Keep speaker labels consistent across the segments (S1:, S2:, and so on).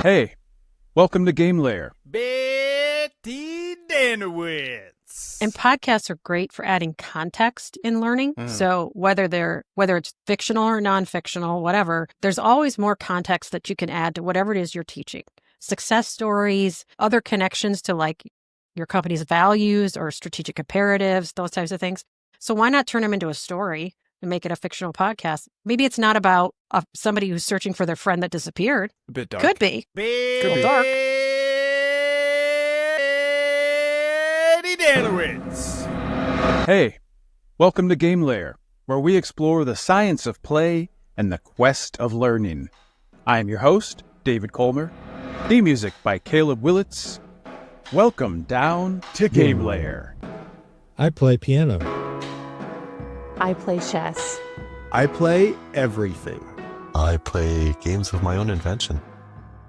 S1: Hey, welcome to GameLayer.
S2: Betty Dannewitz.
S3: And podcasts are great for adding context in learning. So whether it's fictional or non-fictional, whatever, there's always more context that you can add to whatever it is you're teaching. Success stories, other connections to like your company's values or strategic imperatives, those types of things. So why not turn them into a story and make it a fictional podcast? Maybe it's not about somebody who's searching for their friend that disappeared.
S1: A bit dark.
S3: Could be.
S2: Betty
S3: dark.
S2: Dannewitz.
S1: Hey, welcome to GameLayer, where we explore the science of play and the quest of learning. I am your host, David Kolmer. Theme music by Caleb Willits. Welcome down to GameLayer.
S4: I play piano.
S5: I play chess.
S6: I play everything.
S7: I play games of my own invention.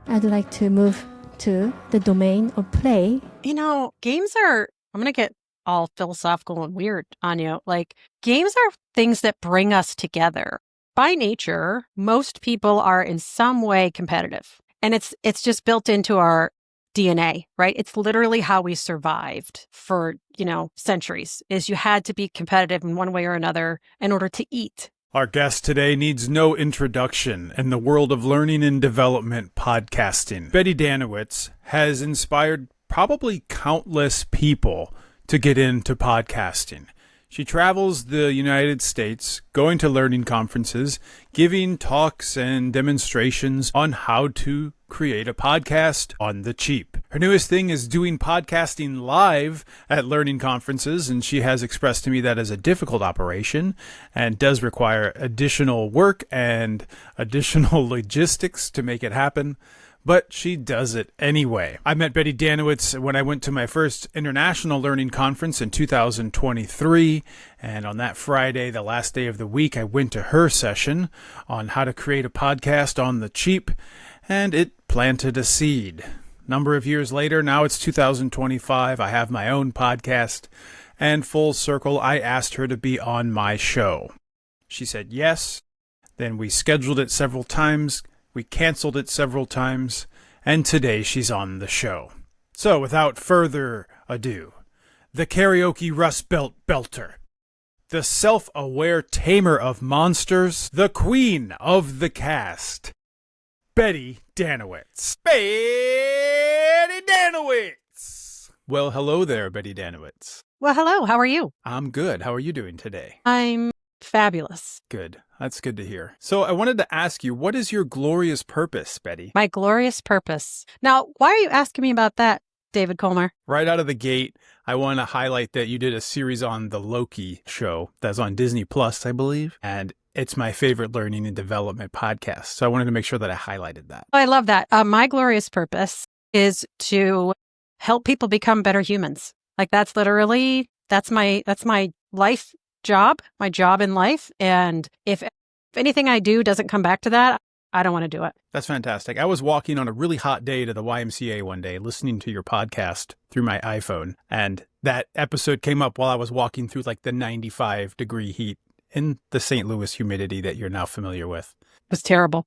S5: I'd like to move to the domain of play.
S3: You know, I'm going to get all philosophical and weird on you. Like, games are things that bring us together. By nature, most people are in some way competitive. And it's just built into our DNA, right? It's literally how we survived for, centuries, is you had to be competitive in one way or another in order to eat.
S2: Our guest today needs no introduction in the world of learning and development podcasting. Betty Dannewitz has inspired probably countless people to get into podcasting. She travels the United States, going to learning conferences, giving talks and demonstrations on how to create a podcast on the cheap. Her newest thing is doing podcasting live at learning conferences, and she has expressed to me that is a difficult operation and does require additional work and additional logistics to make it happen. But she does it anyway. I met Betty Dannewitz when I went to my first international learning conference in 2023. And on that Friday, the last day of the week, I went to her session on how to create a podcast on the cheap. And it planted a seed. Number of years later, now it's 2025. I have my own podcast. And full circle, I asked her to be on my show. She said yes. Then we scheduled it several times. We canceled it several times, and today she's on the show. So without further ado, the karaoke Rust Belt belter, the self-aware tamer of monsters, the queen of the cast, Betty Dannewitz. Betty Dannewitz! Well, hello there, Betty Dannewitz.
S3: Well, hello. How are you?
S2: I'm good. How are you doing today?
S3: I'm fabulous.
S2: Good. That's good to hear. So I wanted to ask you, what is your glorious purpose, Betty?
S3: My glorious purpose. Now, why are you asking me about that, David Kolmer?
S2: Right out of the gate, I want to highlight that you did a series on the Loki show that's on Disney Plus, I believe. And it's my favorite learning and development podcast. So I wanted to make sure that I highlighted that.
S3: I love that. My glorious purpose is to help people become better humans. Like that's my life job, my job in life. And if anything I do doesn't come back to that, I don't want to do it.
S2: That's fantastic. I was walking on a really hot day to the YMCA one day, listening to your podcast through my iPhone. And that episode came up while I was walking through like the 95-degree heat in the St. Louis humidity that you're now familiar with.
S3: It was terrible.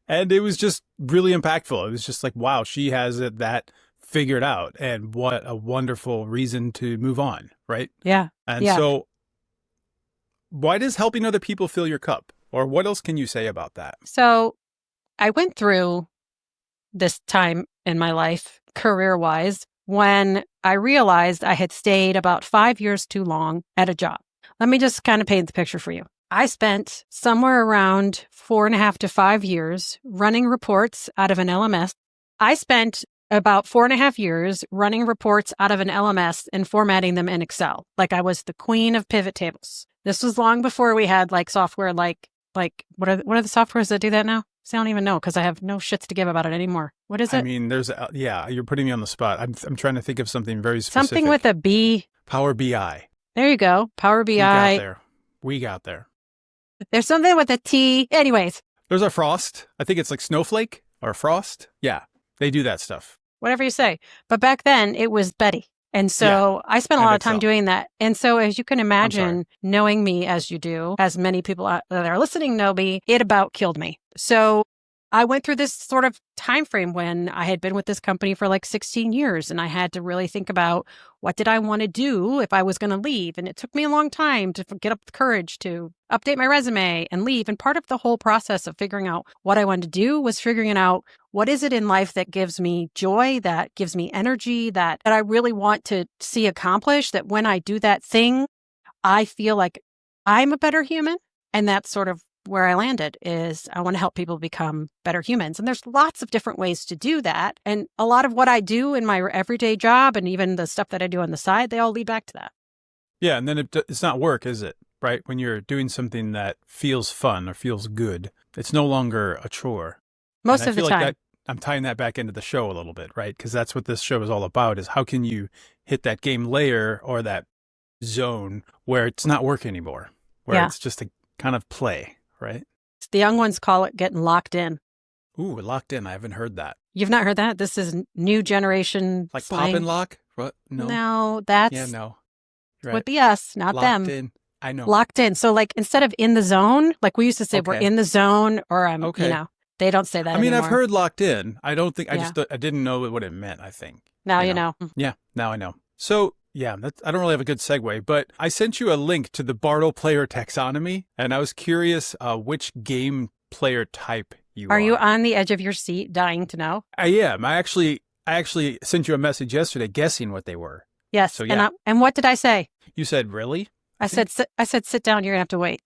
S2: And it was just really impactful. It was just like, wow, she has that figured out. And what a wonderful reason to move on, right?
S3: Yeah.
S2: And so why does helping other people fill your cup? Or what else can you say about that?
S3: So I went through this time in my life, career-wise, when I realized I had stayed about 5 years too long at a job. Let me just kind of paint the picture for you. I spent somewhere around 4.5 to 5 years running reports out of an LMS. I spent about 4.5 years running reports out of an LMS and formatting them in Excel. Like I was the queen of pivot tables. This was long before we had like software like what are the softwares that do that now? I don't even know because I have no shits to give about it anymore. What is it?
S2: I mean, you're putting me on the spot. I'm trying to think of something very specific.
S3: Something with a B.
S2: Power BI.
S3: There you go. Power BI.
S2: We got there.
S3: There's something with a T. Anyways.
S2: There's a Frost. I think it's like Snowflake or Frost. Yeah, they do that stuff.
S3: Whatever you say. But back then it was Betty. And so I spent a lot of time doing that. And so as you can imagine, knowing me as you do, as many people that are listening know me, it about killed me. So I went through this sort of time frame when I had been with this company for like 16 years, and I had to really think about what did I want to do if I was going to leave. And it took me a long time to get up the courage to update my resume and leave. And part of the whole process of figuring out what I wanted to do was figuring out what is it in life that gives me joy, that gives me energy, that I really want to see accomplished, that when I do that thing, I feel like I'm a better human. And that's sort of where I landed is I want to help people become better humans. And there's lots of different ways to do that. And a lot of what I do in my everyday job and even the stuff that I do on the side, they all lead back to that.
S2: Yeah. And then it's not work, is it? Right? When you're doing something that feels fun or feels good, it's no longer a chore.
S3: Most of the time.
S2: Like I'm tying that back into the show a little bit, right? Because that's what this show is all about is how can you hit that game layer or that zone where it's not work anymore, where it's just a kind of play. Right?
S3: The young ones call it getting locked in.
S2: Ooh, locked in. I haven't heard that.
S3: You've not heard that? This is new generation
S2: like
S3: slang.
S2: Pop and lock? What?
S3: No, that's
S2: yeah, no. Right.
S3: Would be us, not
S2: locked
S3: them.
S2: In. I know.
S3: Locked in. So like instead of in the zone, like we used to say, we're in the zone or I'm, they don't say that
S2: anymore.
S3: I've
S2: heard locked in. I don't think, I didn't know what it meant, I think.
S3: Now you know.
S2: Yeah, now I know. So yeah, I don't really have a good segue, but I sent you a link to the Bartle player taxonomy, and I was curious which game player type you are.
S3: Are you on the edge of your seat dying to know?
S2: I am. I actually sent you a message yesterday guessing what they were.
S3: Yes.
S2: So, yeah.
S3: And what did I say?
S2: You said, really?
S3: I said, sit down. You're going to have to wait.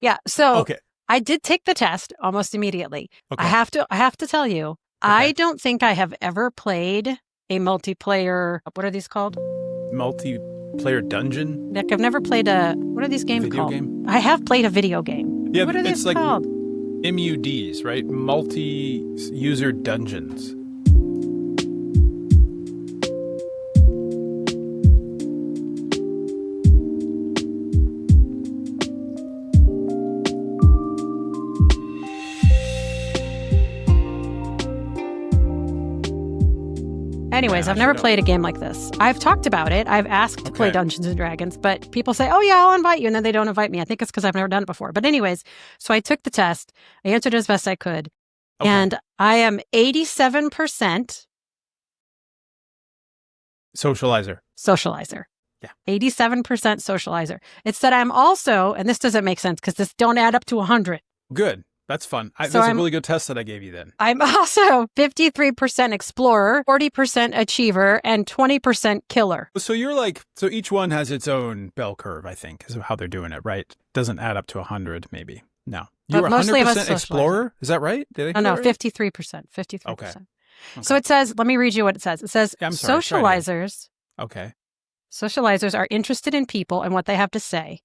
S3: Yeah. So I did take the test almost immediately. Okay. I have to tell you, I don't think I have ever played a multiplayer. What are these called?
S2: Multiplayer dungeon?
S3: Nick, I've never played what are these games called?
S2: Video game?
S3: I have played a video game.
S2: Yeah,
S3: what are these called?
S2: MUDs, right? Multi-user dungeons.
S3: Anyways, I've never played a game like this. I've talked about it. I've asked to play Dungeons and Dragons, but people say, oh yeah, I'll invite you. And then they don't invite me. I think it's because I've never done it before. But anyways, so I took the test. I answered as best I could. Okay. And I am 87% socializer. Yeah. 87% socializer. It's that I'm also, and this doesn't make sense because this don't add up to 100.
S2: Good. That's fun. That's a really good test that I gave you then. I'm
S3: also 53% explorer, 40% achiever, and 20% killer.
S2: So you're so each one has its own bell curve, I think, is how they're doing it, right? Doesn't add up to 100, maybe. No. You're 100% explorer? Is that right? Did I hear that right? 53%. 53%. Okay.
S3: So it says, let me read you what it says. It says, socializers.
S2: Okay.
S3: Socializers are interested in people and what they have to say.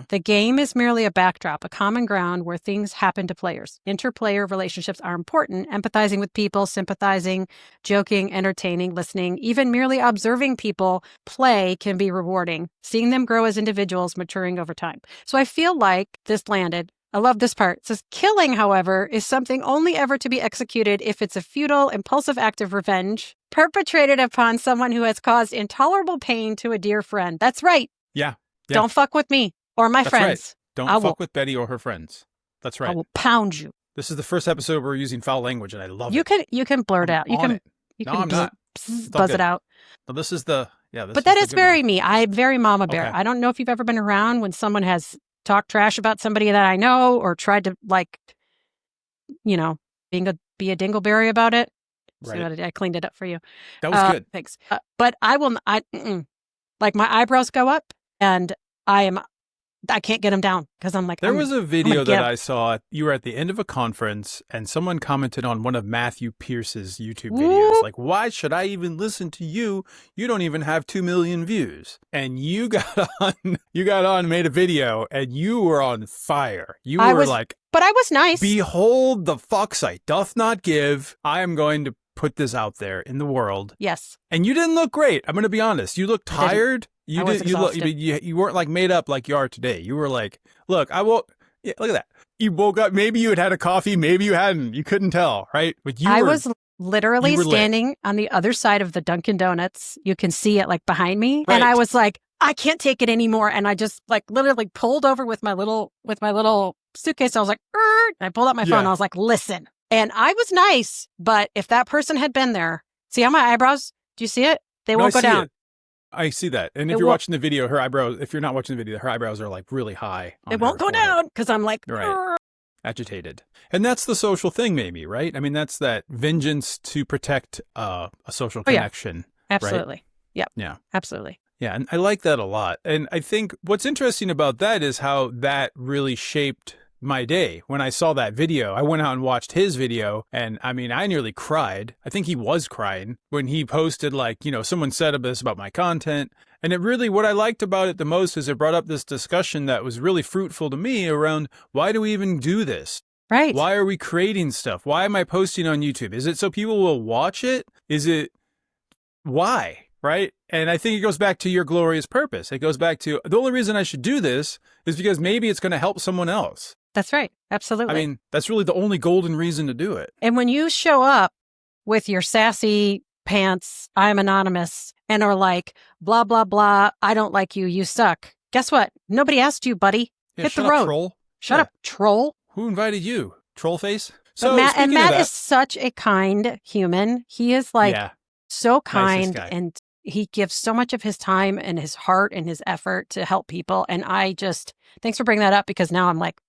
S3: The game is merely a backdrop, a common ground where things happen to players. Interplayer relationships are important. Empathizing with people, sympathizing, joking, entertaining, listening, even merely observing people play can be rewarding. Seeing them grow as individuals, maturing over time. So I feel like this landed. I love this part. It says, killing, however, is something only ever to be executed if it's a futile, impulsive act of revenge perpetrated upon someone who has caused intolerable pain to a dear friend. That's right.
S2: Yeah.
S3: Don't fuck with me or my friends.
S2: Right. Don't fuck with Betty or her friends. That's right.
S3: I will pound you.
S2: This is the first episode we're using foul language, and I love
S3: it. You can blurt out.
S2: I'm not.
S3: Buzz it out.
S2: No, this is the
S3: But that is very me. I'm very mama bear. Okay. I don't know if you've ever been around when someone has talked trash about somebody that I know or tried to be a dingleberry about it. Right. So I cleaned it up for you.
S2: That was good.
S3: Thanks. But I will. My eyebrows go up, and I can't get them down because I'm like.
S2: There was a video that I saw. You were at the end of a conference, and someone commented on one of Matthew Pierce's YouTube videos. Like, why should I even listen to you? You don't even have 2 million views. And you got on, made a video, and you were on fire. But
S3: I was nice.
S2: Behold, the fox I doth not give. I am going to put this out there in the world.
S3: Yes.
S2: And you didn't look great. I'm going to be honest. You looked tired. You weren't made up like you are today. You were like, look, look at that. You woke up. Maybe you had a coffee. Maybe you hadn't. You couldn't tell, right? But
S3: I was literally standing on the other side of the Dunkin' Donuts. You can see it behind me. Right. And I was like, I can't take it anymore. And I just literally pulled over with my little suitcase. I was like, and I pulled out my phone. And I was like, listen, And I was nice, but if that person had been there, see how my eyebrows, do you see it? They won't go down.
S2: I see that. And if you're watching the video, her eyebrows, if you're not watching the video, her eyebrows are like really high.
S3: It won't go down because I'm like,
S2: right. Agitated. And that's the social thing, maybe, right? I mean, that's that vengeance to protect a social connection.
S3: Yeah. Absolutely.
S2: Right?
S3: Yep.
S2: Yeah.
S3: Absolutely.
S2: Yeah. And I like that a lot. And I think what's interesting about that is how that really shaped my day. When I saw that video, I went out and watched his video, and I mean, I nearly cried. I think he was crying when he posted, like, you know, someone said this about my content. And it really, what I liked about it the most is it brought up this discussion that was really fruitful to me around, why do we even do this?
S3: Right.
S2: Why are we creating stuff? Why am I posting on YouTube? Is it so people will watch it? Is it why? Right? And I think it goes back to your glorious purpose. It goes back to the only reason I should do this is because maybe it's going to help someone else.
S3: That's right. Absolutely.
S2: I mean, that's really the only golden reason to do it.
S3: And when you show up with your sassy pants, I'm anonymous, and are like, blah, blah, blah, I don't like you, you suck. Guess what? Nobody asked you, buddy.
S2: Yeah,
S3: hit the road.
S2: Troll.
S3: Shut up, troll.
S2: Who invited you? Troll face? So
S3: Matt is such a kind human. He is like so kind, and he gives so much of his time and his heart and his effort to help people. And I just, thanks for bringing that up, because now I'm like,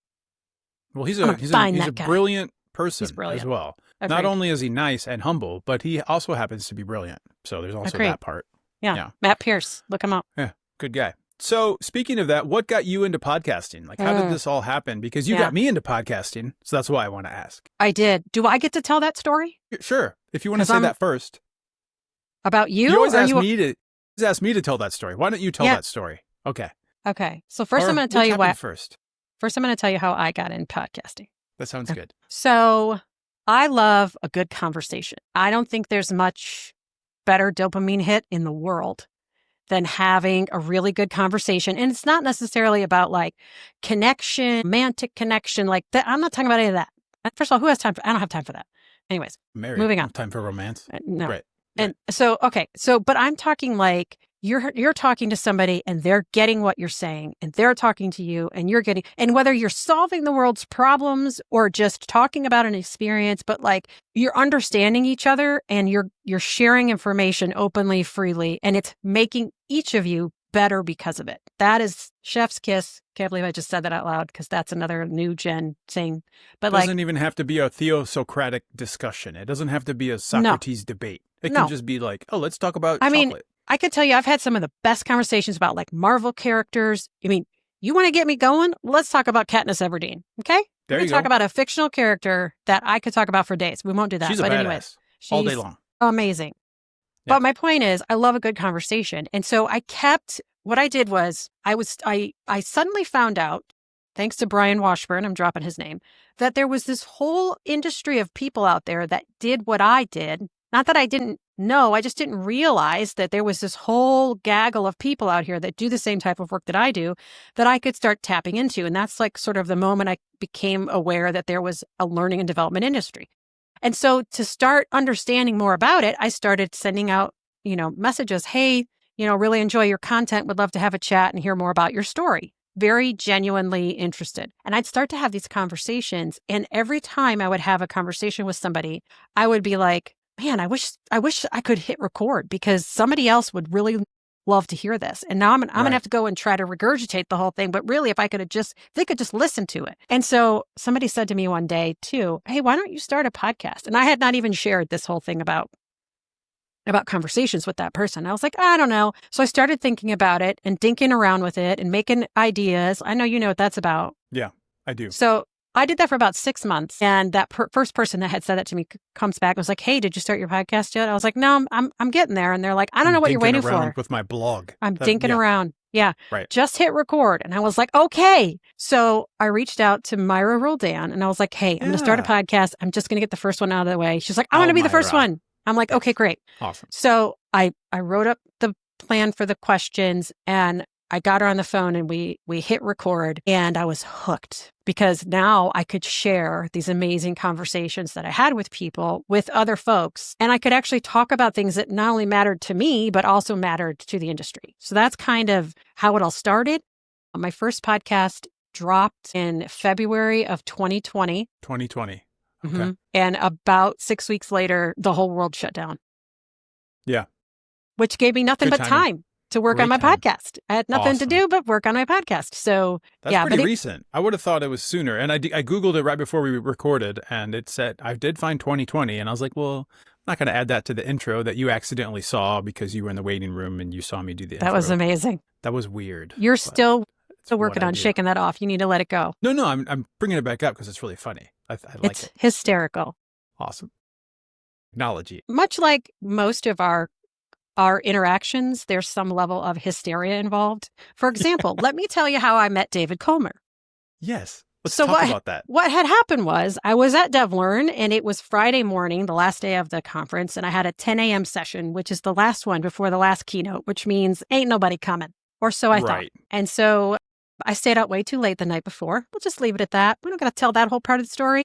S2: well, he's a brilliant person as well.
S3: Agreed.
S2: Not only is he nice and humble, but he also happens to be brilliant. So there's also that part.
S3: Yeah. Matt Pierce, look him up.
S2: Yeah, good guy. So speaking of that, what got you into podcasting? Like, how did this all happen? Because you got me into podcasting, so that's why I want to ask.
S3: I did. Do I get to tell that story?
S2: Sure. If you want to say that first.
S3: About you?
S2: You always ask me to tell that story. Why don't you tell that story? Okay.
S3: Okay. So first I'm going to tell you what.
S2: First
S3: I'm going to tell you how I got in podcasting.
S2: That sounds good.
S3: So I love a good conversation. I don't think there's much better dopamine hit in the world than having a really good conversation. And it's not necessarily about like connection, romantic connection, like that. I'm not talking about any of that. First of all, who has time for, I don't have time for that. Anyways, moving on.
S2: Time for romance?
S3: No.
S2: Right.
S3: And so, okay. So, but I'm talking like you're talking to somebody and they're getting what you're saying, and they're talking to you and you're getting, and whether you're solving the world's problems or just talking about an experience, but like you're understanding each other and you're sharing information openly, freely, and it's making each of you better because of it. That is chef's kiss. Can't believe I just said that out loud, because that's another new gen thing. But
S2: it doesn't even have to be a theosocratic discussion. It doesn't have to be a Socrates debate. It can just be like, oh, let's talk about chocolate.
S3: Mean, I could tell you I've had some of the best conversations about like Marvel characters. I mean, you want to get me going? Let's talk about Katniss Everdeen. Okay?
S2: There you go.
S3: Talk about a fictional character that I could talk about for days. We won't do that.
S2: She's
S3: but
S2: a badass.
S3: anyways, she's
S2: all day long.
S3: Amazing. Yeah. But my point is, I love a good conversation. And so what I did was I suddenly found out, thanks to Brian Washburn, I'm dropping his name, that there was this whole industry of people out there that did what I did. Not that I didn't know, I just didn't realize that there was this whole gaggle of people out here that do the same type of work that I do, that I could start tapping into. And that's like sort of the moment I became aware that there was a learning and development industry. And so to start understanding more about it, I started sending out, messages. Hey, really enjoy your content. Would love to have a chat and hear more about your story. Very genuinely interested. And I'd start to have these conversations. And every time I would have a conversation with somebody, I would be like, man, I wish I could hit record, because somebody else would really love to hear this. And now I'm going to have to go and try to regurgitate the whole thing. But really, if they could just listen to it. And so somebody said to me one day too, hey, why don't you start a podcast? And I had not even shared this whole thing about conversations with that person. I was like, I don't know. So I started thinking about it and dinking around with it and making ideas. I know you know what that's about.
S2: Yeah, I do.
S3: So I did that for about 6 months. And that first person that had said that to me comes back and was like, hey, did you start your podcast yet? I was like, no, I'm getting there. And they're like, I don't know what you're waiting for.
S2: With my blog.
S3: I'm dinking around. Yeah.
S2: Right.
S3: Just hit record. And I was like, okay. So I reached out to Myra Roldan and I was like, hey, I'm going to start a podcast. I'm just going to get the first one out of the way. She's like, I want to be the first one. I'm like, okay, great.
S2: Awesome.
S3: So I wrote up the plan for the questions and I got her on the phone and we hit record, and I was hooked, because now I could share these amazing conversations that I had with people, with other folks. And I could actually talk about things that not only mattered to me, but also mattered to the industry. So that's kind of how it all started. My first podcast dropped in February of 2020.
S2: 2020.
S3: Mm-hmm. And about 6 weeks later, the whole world shut down.
S2: Yeah.
S3: Which gave me nothing
S2: Good
S3: but
S2: timing.
S3: time to work on my podcast. I had nothing to do but work on my podcast. So
S2: that's pretty recent. I would have thought it was sooner. And I Googled it right before we recorded, and it said, I did find 2020. And I was like, well, I'm not going to add that to the intro that you accidentally saw because you were in the waiting room and you saw me do the intro.
S3: That was amazing.
S2: That was weird.
S3: You're still working on shaking that off. You need to let it go.
S2: No, I'm bringing it back up because it's really funny. I like it.
S3: It's hysterical.
S2: Awesome. Acknowledge it.
S3: Much like most of our interactions, there's some level of hysteria involved. For example, let me tell you how I met David Kolmer.
S2: Yes. Let's talk about that.
S3: What had happened was I was at DevLearn, and it was Friday morning, the last day of the conference, and I had a 10 a.m. session, which is the last one before the last keynote, which means ain't nobody coming. Or so I thought. And so I stayed out way too late the night before. We'll just leave it at that. We don't got to tell that whole part of the story.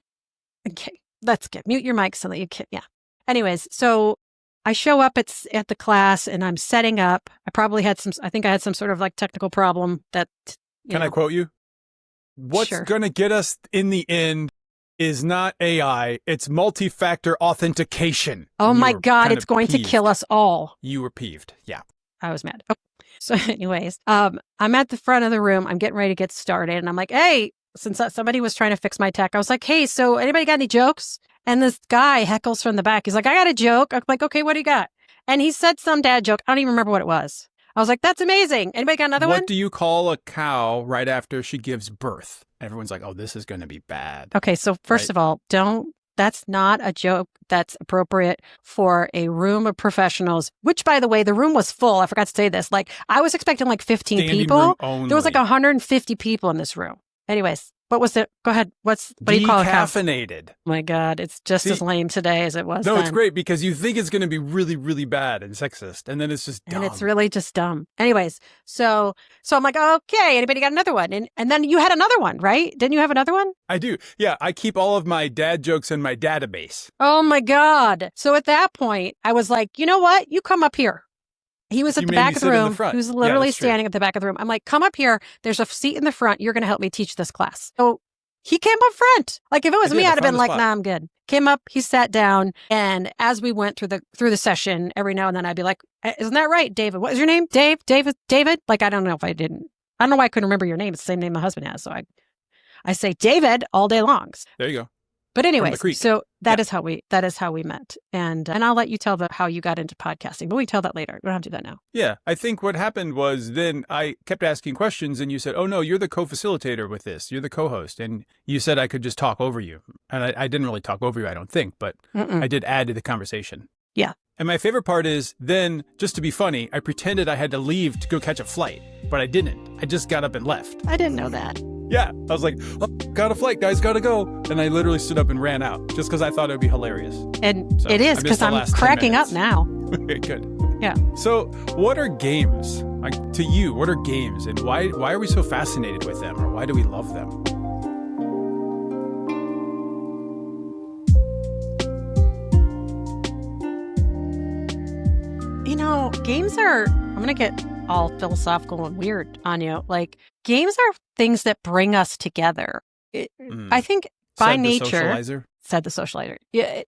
S3: Okay, let's mute your mic so that you can, yeah. Anyways, so I show up at the class and I'm setting up. I think I had some sort of like technical problem that,
S2: Can I quote you? What's going to get us in the end is not AI, it's multi-factor authentication.
S3: Oh my God, it's going to kill us all.
S2: You were peeved. Yeah.
S3: I was mad. Okay. So anyways, I'm at the front of the room. I'm getting ready to get started. And I'm like, hey, since somebody was trying to fix my tech, I was like, hey, so anybody got any jokes? And this guy heckles from the back. He's like, I got a joke. I'm like, okay, what do you got? And he said some dad joke. I don't even remember what it was. I was like, that's amazing. Anybody got another one?
S2: What do you call a cow right after she gives birth? Everyone's like, oh, this is going to be bad.
S3: Okay, so first of all, that's not a joke that's appropriate for a room of professionals, which, by the way, the room was full. I forgot to say this. Like, I was expecting like 15
S2: Standing
S3: people.
S2: There
S3: was like 150 people in this room. Anyways, what was it? Go ahead. What do you call it?
S2: Decaffeinated.
S3: Oh my God, it's just as lame today as it was then.
S2: It's great because you think it's going to be really, really bad and sexist, and then it's just dumb.
S3: And it's really just dumb. Anyways, so I'm like, okay, anybody got another one? And then you had another one, right? Didn't you have another one?
S2: I do. Yeah, I keep all of my dad jokes in my database.
S3: Oh my God. So at that point, I was like, you know what? You come up here. He was at the back of the room. He was literally standing at the back of the room. I'm like, come up here. There's a seat in the front. You're going to help me teach this class. So he came up front. Like if it was me, I'd have been like, nah, I'm good. Came up, he sat down. And as we went through the session, every now and then I'd be like, isn't that right, David? What is your name? David? Like, I don't know if I didn't. I don't know why I couldn't remember your name. It's the same name my husband has. So I say David all day long.
S2: There you go.
S3: But anyways, so that is how we met. And I'll let you tell how you got into podcasting, but we tell that later. We don't have to do that now.
S2: Yeah. I think what happened was then I kept asking questions and you said, oh no, you're the co-facilitator with this. You're the co-host. And you said I could just talk over you. And I didn't really talk over you, I don't think, but I did add to the conversation.
S3: Yeah.
S2: And my favorite part is then, just to be funny, I pretended I had to leave to go catch a flight, but I didn't. I just got up and left.
S3: I didn't know that.
S2: Yeah. I was like, oh, got a flight, guys, gotta go. And I literally stood up and ran out just because I thought it would be hilarious.
S3: And so it is, because I'm cracking up now.
S2: Good.
S3: Yeah.
S2: So what are games? Like, to you, what are games and why are we so fascinated with them, or why do we love them?
S3: Games I'm going to get all philosophical and weird on you. Like, games are things that bring us together. I think by nature, said the socializer. Yeah,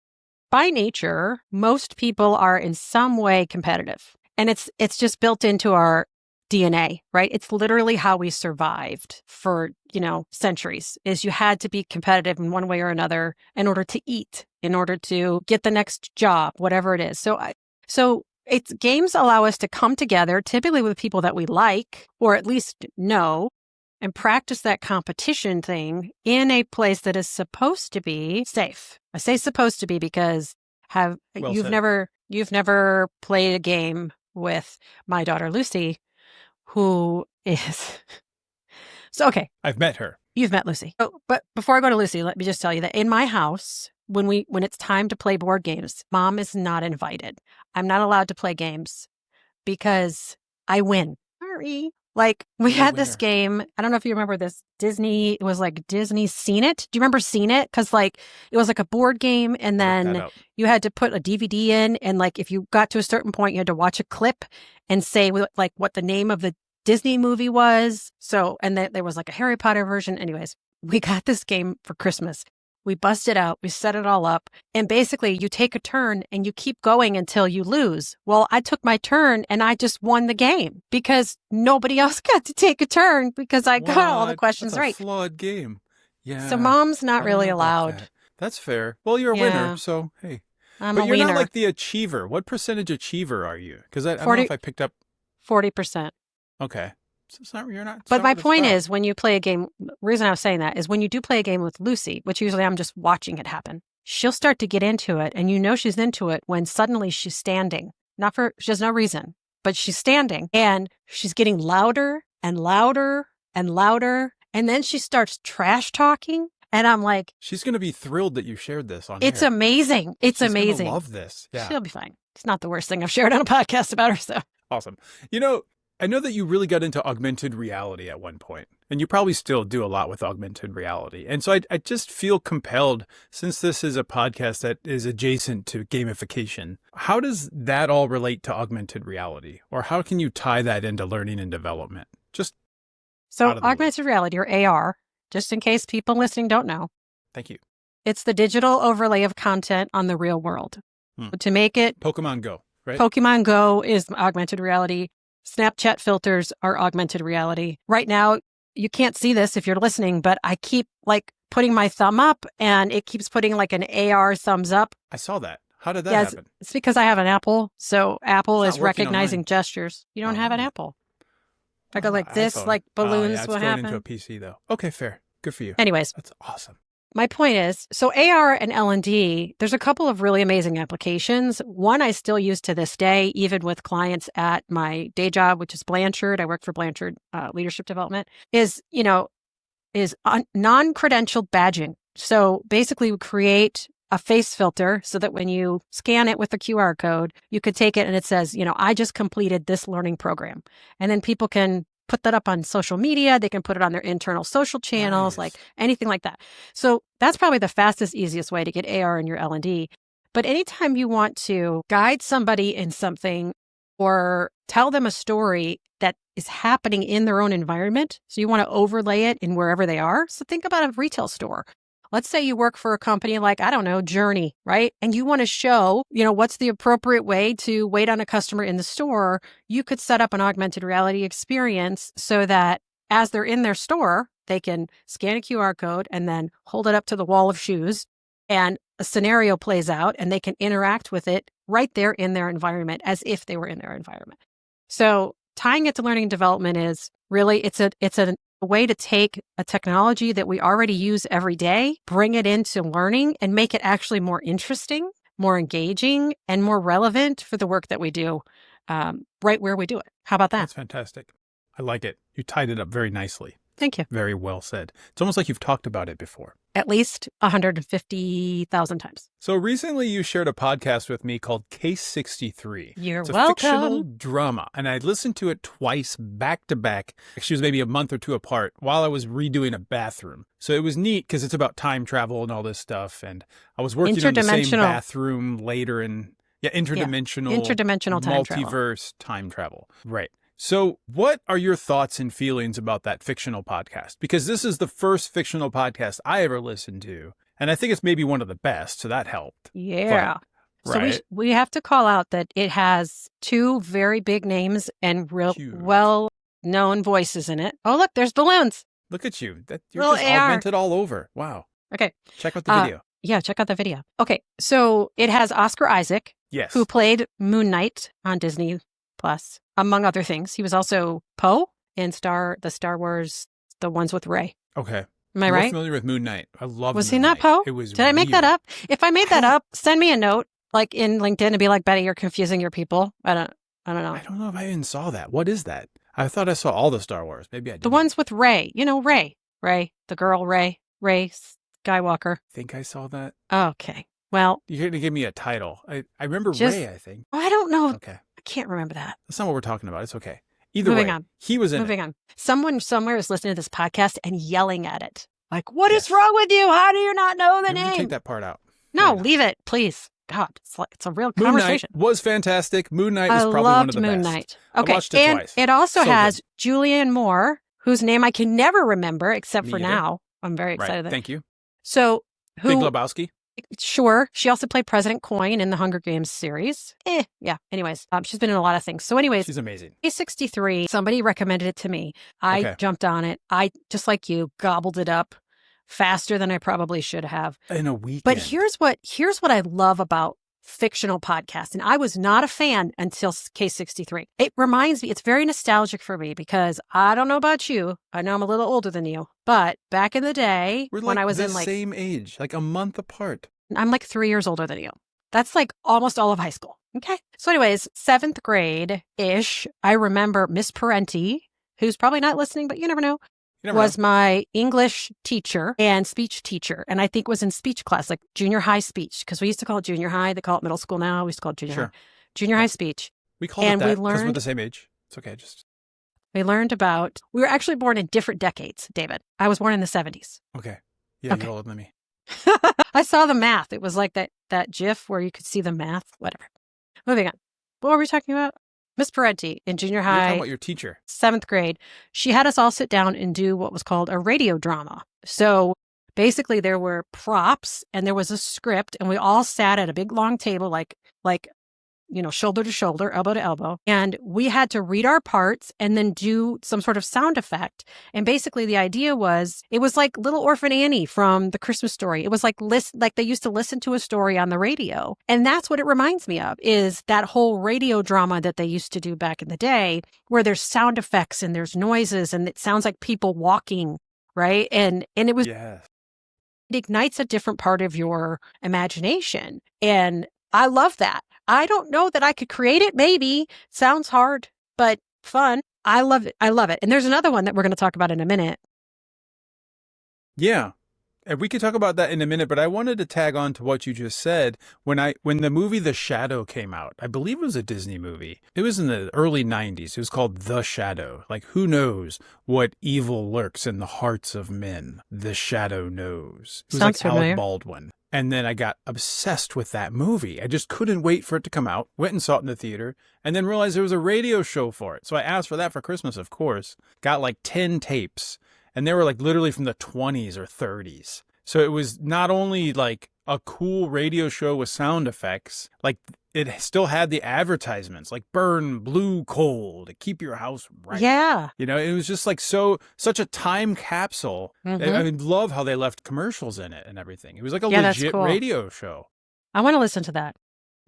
S3: by nature, most people are in some way competitive. And it's just built into our DNA, right? It's literally how we survived for, centuries, is you had to be competitive in one way or another in order to eat, in order to get the next job, whatever it is. So games allow us to come together, typically with people that we like, or at least know, and practice that competition thing in a place that is supposed to be safe. I say supposed to be because you've never played a game with my daughter Lucy, who is so okay.
S2: I've met her.
S3: You've met Lucy. But before I go to Lucy, let me just tell you that in my house, when it's time to play board games, Mom is not invited. I'm not allowed to play games because I win. Sorry. Like, we had this game. I don't know if you remember this. It was like Disney Seen It. Do you remember Seen It? Because like it was like a board game, and then you had to put a DVD in, and like if you got to a certain point, you had to watch a clip and say like what the name of the Disney movie was. So, and then there was like a Harry Potter version. Anyways, we got this game for Christmas. We bust it out. We set it all up. And basically, you take a turn and you keep going until you lose. Well, I took my turn and I just won the game because nobody else got to take a turn because I got all the questions
S2: That's a
S3: right.
S2: flawed game. Yeah.
S3: So mom's not really allowed.
S2: That's fair. Well, you're a winner, so hey. But you're not like the achiever. What percentage achiever are you? Because I don't know if I picked up
S3: 40%.
S2: Okay. So it's not, you're not.
S3: But my point is, when you play a game, the reason I was saying that is when you do play a game with Lucy, which usually I'm just watching it happen, she'll start to get into it. And you know she's into it when suddenly she's standing. She has no reason, but she's standing and she's getting louder and louder and louder. And then she starts trash talking. And I'm like,
S2: she's going to be thrilled that you shared this on
S3: It's
S2: air.
S3: amazing. It's amazing.
S2: I love this. Yeah.
S3: She'll be fine. It's not the worst thing I've shared on a podcast about her. So
S2: awesome. You know, I know that you really got into augmented reality at one point, and you probably still do a lot with augmented reality. And so I just feel compelled, since this is a podcast that is adjacent to gamification, how does that all relate to augmented reality? Or how can you tie that into learning and development?
S3: So augmented reality, or AR, just in case people listening don't know.
S2: Thank you.
S3: It's the digital overlay of content on the real world. To make it...
S2: Pokemon Go, right?
S3: Pokemon Go is augmented reality. Snapchat filters are augmented reality. Right now, you can't see this if you're listening, but I keep putting my thumb up and it keeps putting like an AR thumbs up.
S2: I saw that. How did that happen?
S3: It's because I have an Apple. So Apple
S2: It's
S3: is
S2: not working
S3: recognizing
S2: on mine.
S3: gestures. You don't have an Apple. If I go like this,
S2: iPhone.
S3: like balloons
S2: It's
S3: will
S2: going
S3: happen.
S2: into a PC though. Okay, fair. Good for you.
S3: Anyways.
S2: That's awesome.
S3: My point is, so AR and L&D, there's a couple of really amazing applications. One I still use to this day, even with clients at my day job, which is Blanchard. I work for Blanchard Leadership Development, is non-credentialed badging. So basically we create a face filter so that when you scan it with a QR code, you could take it and it says, I just completed this learning program. And then people can put that up on social media. They can put it on their internal social channels, like anything like that. So that's probably the fastest, easiest way to get AR in your L&D. But anytime you want to guide somebody in something or tell them a story that is happening in their own environment, so you want to overlay it in wherever they are. So think about a retail store. Let's say you work for a company like, I don't know, Journey, right? And you want to show, what's the appropriate way to wait on a customer in the store. You could set up an augmented reality experience so that as they're in their store, they can scan a QR code and then hold it up to the wall of shoes and a scenario plays out and they can interact with it right there in their environment as if they were in their environment. So tying it to learning and development is really, it's a way to take a technology that we already use every day, bring it into learning and make it actually more interesting, more engaging, and more relevant for the work that we do right where we do it. How about that?
S2: That's fantastic. I like it. You tied it up very nicely.
S3: Thank you.
S2: Very well said. It's almost like you've talked about it before.
S3: At least 150,000 times.
S2: So recently you shared a podcast with me called Case 63.
S3: You're
S2: it's a
S3: welcome.
S2: fictional drama, and I listened to it twice back to back. She was maybe a month or two apart while I was redoing a bathroom. So it was neat because it's about time travel and all this stuff. And I was working on the same bathroom later in interdimensional
S3: time travel.
S2: Multiverse time travel. Right. So what are your thoughts and feelings about that fictional podcast? Because this is the first fictional podcast I ever listened to. And I think it's maybe one of the best. So that helped.
S3: Yeah.
S2: But, right.
S3: So we have to call out that it has two very big names and well-known voices in it. Oh, look, there's balloons.
S2: Look at you. You're just augmented all over. Wow.
S3: Okay.
S2: Check out the video.
S3: Yeah, check out the video. Okay. So it has Oscar Isaac,
S2: yes,
S3: who played Moon Knight on Disney Plus, among other things. He was also Poe in the Star Wars, the ones with Rey.
S2: Okay.
S3: Am I right?
S2: I'm familiar with Moon Knight. I love
S3: Was
S2: Moon
S3: he not
S2: Knight.
S3: Poe?
S2: It was
S3: Did I make that up? If I made that up, send me a note like in LinkedIn and be like, Betty, you're confusing your people. I don't know.
S2: I don't know if I even saw that. What is that? I thought I saw all the Star Wars. Maybe I did.
S3: The ones with Rey. Rey, the girl Rey Skywalker.
S2: I think I saw that.
S3: Okay. Well,
S2: you're going to give me a title. I remember Rey, I think.
S3: I don't know.
S2: Okay.
S3: I can't remember that.
S2: That's not what we're talking about. It's okay. Either
S3: Moving
S2: way,
S3: on.
S2: He was in
S3: Moving
S2: it.
S3: on. Someone somewhere is listening to this podcast and yelling at it. Like, what is wrong with you? How do you not know the
S2: Maybe we
S3: name?
S2: can take that part out.
S3: No, leave it, please. God, it's a real
S2: Moon
S3: conversation.
S2: Knight was fantastic. Moon Knight was probably
S3: loved
S2: one of the
S3: Moon
S2: best.
S3: Knight. Okay,
S2: I watched it
S3: and
S2: twice.
S3: it also
S2: So
S3: has
S2: good.
S3: Julianne Moore, whose name I can never remember except
S2: Me
S3: for
S2: either.
S3: now. I'm very excited.
S2: Right. Thank you.
S3: So
S2: Big
S3: who,
S2: Lebowski.
S3: sure, she also played President Coin in the Hunger Games series. Yeah. Anyways, she's been in a lot of things. So anyways,
S2: She's amazing.
S3: A63, somebody recommended it to me. I
S2: Okay.
S3: jumped on it. I, just like you, gobbled it up faster than I probably should have.
S2: In a weekend.
S3: But here's what I love about fictional podcasts. And I was not a fan until K63. It reminds me, it's very nostalgic for me because I don't know about you. I know I'm a little older than you, but back in the day
S2: We're
S3: when
S2: like
S3: I was
S2: the
S3: in like,
S2: same age, like a month apart.
S3: I'm like 3 years older than you. That's like almost all of high school. Okay. So anyways, 7th grade-ish, I remember Miss Parenti, who's probably not listening, but you never know,
S2: You never
S3: was
S2: know.
S3: my English teacher and speech teacher. And I think was in speech class, like junior high speech, because we used to call it junior high. They call it middle school now. We used to call it junior
S2: Sure.
S3: high. Junior high speech.
S2: We called
S3: and
S2: it
S3: we
S2: that because we're
S3: learned-
S2: the same age. It's okay.
S3: We learned about, we were actually born in different decades, David. I was born in the 70s.
S2: Okay. Yeah,
S3: Okay.
S2: you're older than me.
S3: I saw the math. It was like that GIF where you could see the math, whatever. Moving on. What were we talking about? Miss Parenti in junior
S2: You're talking
S3: high,
S2: about your teacher.
S3: 7th grade. She had us all sit down and do what was called a radio drama. So basically there were props and there was a script and we all sat at a big long table, like, shoulder to shoulder, elbow to elbow. And we had to read our parts and then do some sort of sound effect. And basically the idea was, it was like Little Orphan Annie from The Christmas Story. It was like they used to listen to a story on the radio. And that's what it reminds me of, is that whole radio drama that they used to do back in the day, where there's sound effects and there's noises and it sounds like people walking, right? And it was,
S2: Yes.
S3: it ignites a different part of your imagination. And I love that. I don't know that I could create it. Maybe. Sounds hard, but fun. I love it. I love it. And there's another one that we're going to talk about in a minute.
S2: Yeah. And we could talk about that in a minute, but I wanted to tag on to what you just said. When the movie The Shadow came out, I believe it was a Disney movie. It was in the early 90s. It was called The Shadow. Like, who knows what evil lurks in the hearts of men? The Shadow knows. It was
S3: Sounds
S2: like
S3: familiar.
S2: Alec Baldwin. And then I got obsessed with that movie. I just couldn't wait for it to come out. Went and saw it in the theater and then realized there was a radio show for it. So I asked for that for Christmas, of course. Got like 10 tapes. And they were like literally from the 20s or 30s. So it was not only like a cool radio show with sound effects, like it still had the advertisements, like burn blue coal to keep your house right.
S3: Yeah.
S2: You know, it was just like such a time capsule.
S3: Mhm.
S2: I mean, love how they left commercials in it and everything. It was like a
S3: Yeah, that's
S2: legit
S3: cool.
S2: radio show.
S3: I want to listen to that.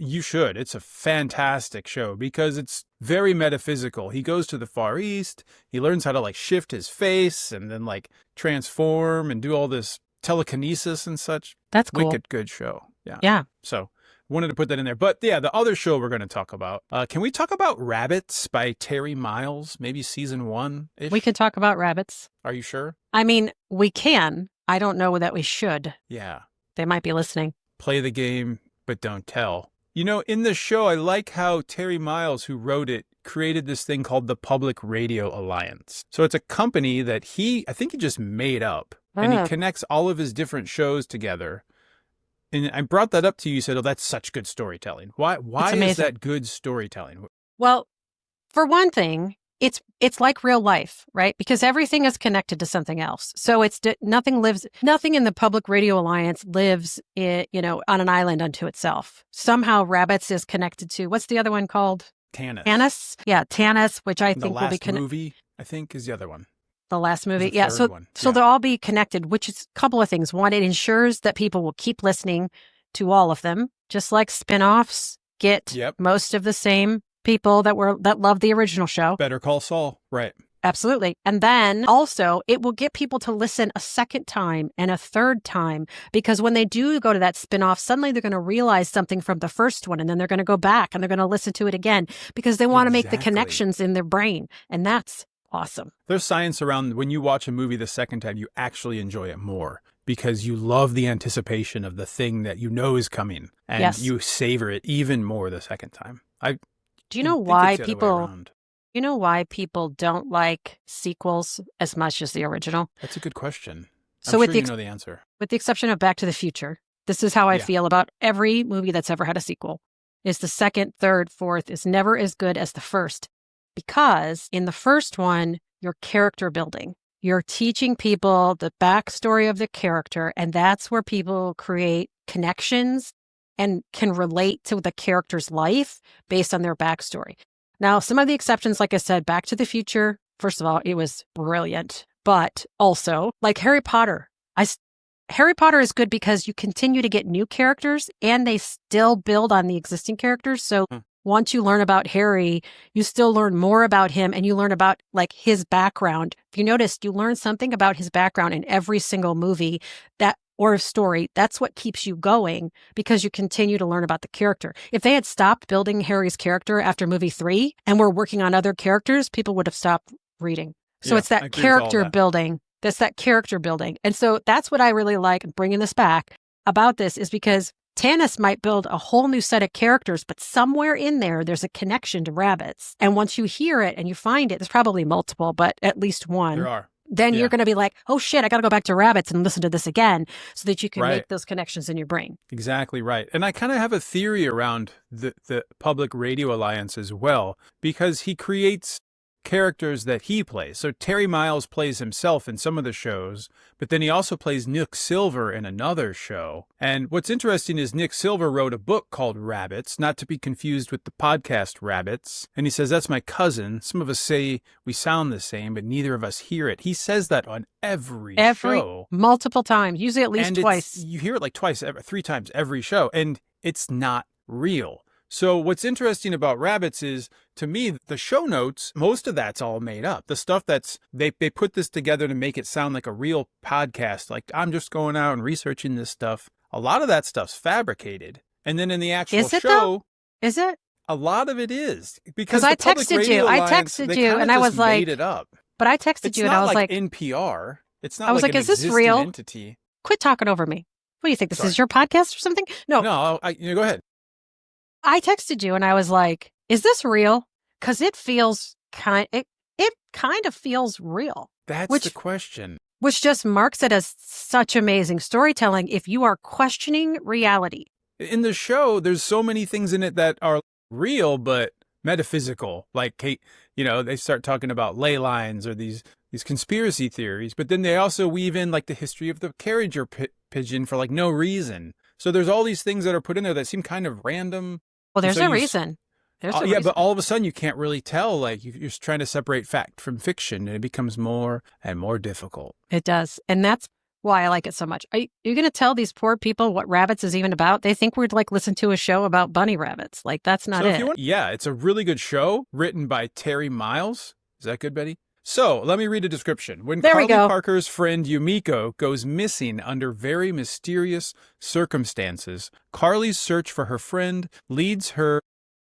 S2: You should. It's a fantastic show because it's very metaphysical. He goes to the Far East. He learns how to like shift his face and then like transform and do all this telekinesis and such.
S3: That's cool.
S2: Wicked good show. Yeah.
S3: Yeah.
S2: So wanted to put that in there. But yeah, the other show we're going to talk about. Can we talk about Rabbits by Terry Miles? Maybe season 1-ish?
S3: We can talk about rabbits.
S2: Are you sure?
S3: I mean, we can. I don't know that we should.
S2: Yeah.
S3: They might be listening.
S2: Play the game, but don't tell. You know, in the show, I like how Terry Miles, who wrote it, created this thing called the Public Radio Alliance. So it's a company that I think he just made up. And he connects all of his different shows together. And I brought that up to you. You said, oh, that's such good storytelling. Why is
S3: amazing.
S2: that good storytelling?
S3: Well, for one thing, it's like real life, right? Because everything is connected to something else. So nothing in the Public Radio Alliance lives on an island unto itself. Somehow Rabbits is connected to, what's the other one called?
S2: Tanis.
S3: Tanis? Yeah, Tanis, which I
S2: The
S3: think will be
S2: last
S3: connected.
S2: movie, I think, is the other one.
S3: The last movie.
S2: The
S3: Yeah.
S2: third one.
S3: So
S2: Yeah.
S3: they'll all be connected, which is a couple of things. One, it ensures that people will keep listening to all of them, just like spinoffs get
S2: Yep.
S3: most of the same people that love the original show.
S2: Better Call Saul. Right.
S3: Absolutely. And then also it will get people to listen a second time and a third time, because when they do go to that spinoff, suddenly they're going to realize something from the first one, and then they're going to go back and they're going to listen to it again because they want to make the
S2: Exactly.
S3: connections in their brain. And that's awesome.
S2: There's science around when you watch a movie the second time, you actually enjoy it more because you love the anticipation of the thing that you know is coming, and
S3: Yes.
S2: you savor it even more the second time.
S3: Do you know
S2: think
S3: why
S2: it's the other way
S3: people
S2: around.
S3: you know why people don't like sequels as much as the original?
S2: That's a good question.
S3: So
S2: I'm
S3: with
S2: sure
S3: the
S2: you
S3: ex-
S2: know the answer.
S3: With the exception of Back to the Future, this is how I
S2: Yeah.
S3: feel about every movie that's ever had a sequel. Is the second, third, fourth is never as good as the first, because in the first one, you're character building. You're teaching people the backstory of the character, and that's where people create connections and can relate to the character's life based on their backstory. Now, some of the exceptions, like I said, Back to the Future, first of all, it was brilliant, but also like Harry Potter. Harry Potter is good because you continue to get new characters and they still build on the existing characters. So once you learn about Harry, you still learn more about him and you learn about like his background. If you noticed, you learn something about his background in every single movie or story. That's what keeps you going because you continue to learn about the character. If they had stopped building Harry's character after movie 3 and were working on other characters, people would have stopped reading. So it's that character building. That's that character building. And so that's what I really like bringing this back about this is because Tanis might build a whole new set of characters, but somewhere in there's a connection to rabbits. And once you hear it and you find it, there's probably multiple, but at least one.
S2: There are.
S3: Then you're going to be like, oh shit, I got to go back to rabbits and listen to this again so that you can make those connections in your brain.
S2: Exactly right. And I kind of have a theory around the Public Radio Alliance as well, because he creates characters that he plays. So Terry Miles plays himself in some of the shows, but then he also plays Nick Silver in another show. And what's interesting is Nick Silver wrote a book called Rabbits, not to be confused with the podcast Rabbits. And he says, that's my cousin. Some of us say we sound the same, but neither of us hear it. He says that on every show.
S3: Multiple times, usually at least twice.
S2: You hear it like twice, 3 times every show, and it's not real. So what's interesting about Rabbits is, to me, the show notes, most of that's all made up. The stuff they put this together to make it sound like a real podcast. Like, I'm just going out and researching this stuff. A lot of that stuff's fabricated. And then in the actual show...
S3: Though? Is it?
S2: A lot of it is. Because
S3: I texted you. And I was like...
S2: made it up.
S3: But I texted you and I was like...
S2: It's not like NPR. It's not
S3: I was like,
S2: an
S3: is this real?
S2: entity.
S3: Quit talking over me. What do you think? This is your podcast or something? No.
S2: No, go ahead.
S3: I texted you and I was like, is this real? Because it feels it kind of feels real.
S2: That's the question.
S3: Which just marks it as such amazing storytelling if you are questioning reality.
S2: In the show, there's so many things in it that are real, but metaphysical. Like, they start talking about ley lines or these conspiracy theories, but then they also weave in like the history of the carrier pigeon for like no reason. So there's all these things that are put in there that seem kind of random.
S3: Well, there's a reason.
S2: But all of a sudden you can't really tell. Like you're trying to separate fact from fiction, and it becomes more and more difficult.
S3: It does, and that's why I like it so much. Are you going to tell these poor people what Rabbits is even about? They think we'd like listen to a show about bunny rabbits. Like that's not it.
S2: It's a really good show written by Terry Miles. Is that good, Betty? So let me read a description. When Carly Parker's friend Yumiko goes missing under very mysterious circumstances, Carly's search for her friend leads her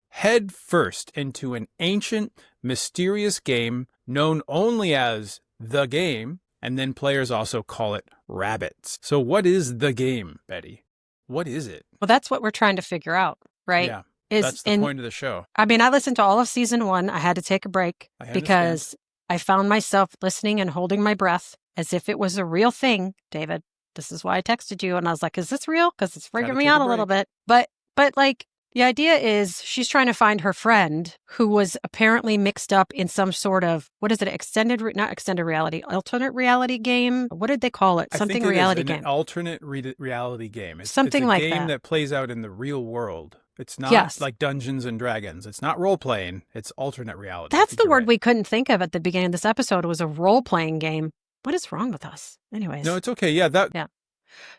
S2: head first into an ancient, mysterious game known only as The Game, and then players also call it Rabbits. So what is The Game, Betty? What is it?
S3: Well, that's what we're trying to figure out, right?
S2: Yeah, that's the point of the show.
S3: I mean, I listened to all of season 1. I had to take a break because I found myself listening and holding my breath as if it was a real thing, David. This is why I texted you. And I was like, is this real? Because it's freaking me out a little bit. But like, the idea is she's trying to find her friend who was apparently mixed up in some sort of, what is it, not extended reality, alternate reality game? What did they call it? Something reality game.
S2: An alternate reality game. It's
S3: like
S2: a game
S3: that.
S2: that plays out in the real world. It's not like Dungeons and Dragons. It's not role-playing. It's alternate reality.
S3: That's the word we couldn't think of at the beginning of this episode. It was a role-playing game. What is wrong with us? Anyways.
S2: No, it's okay. Yeah.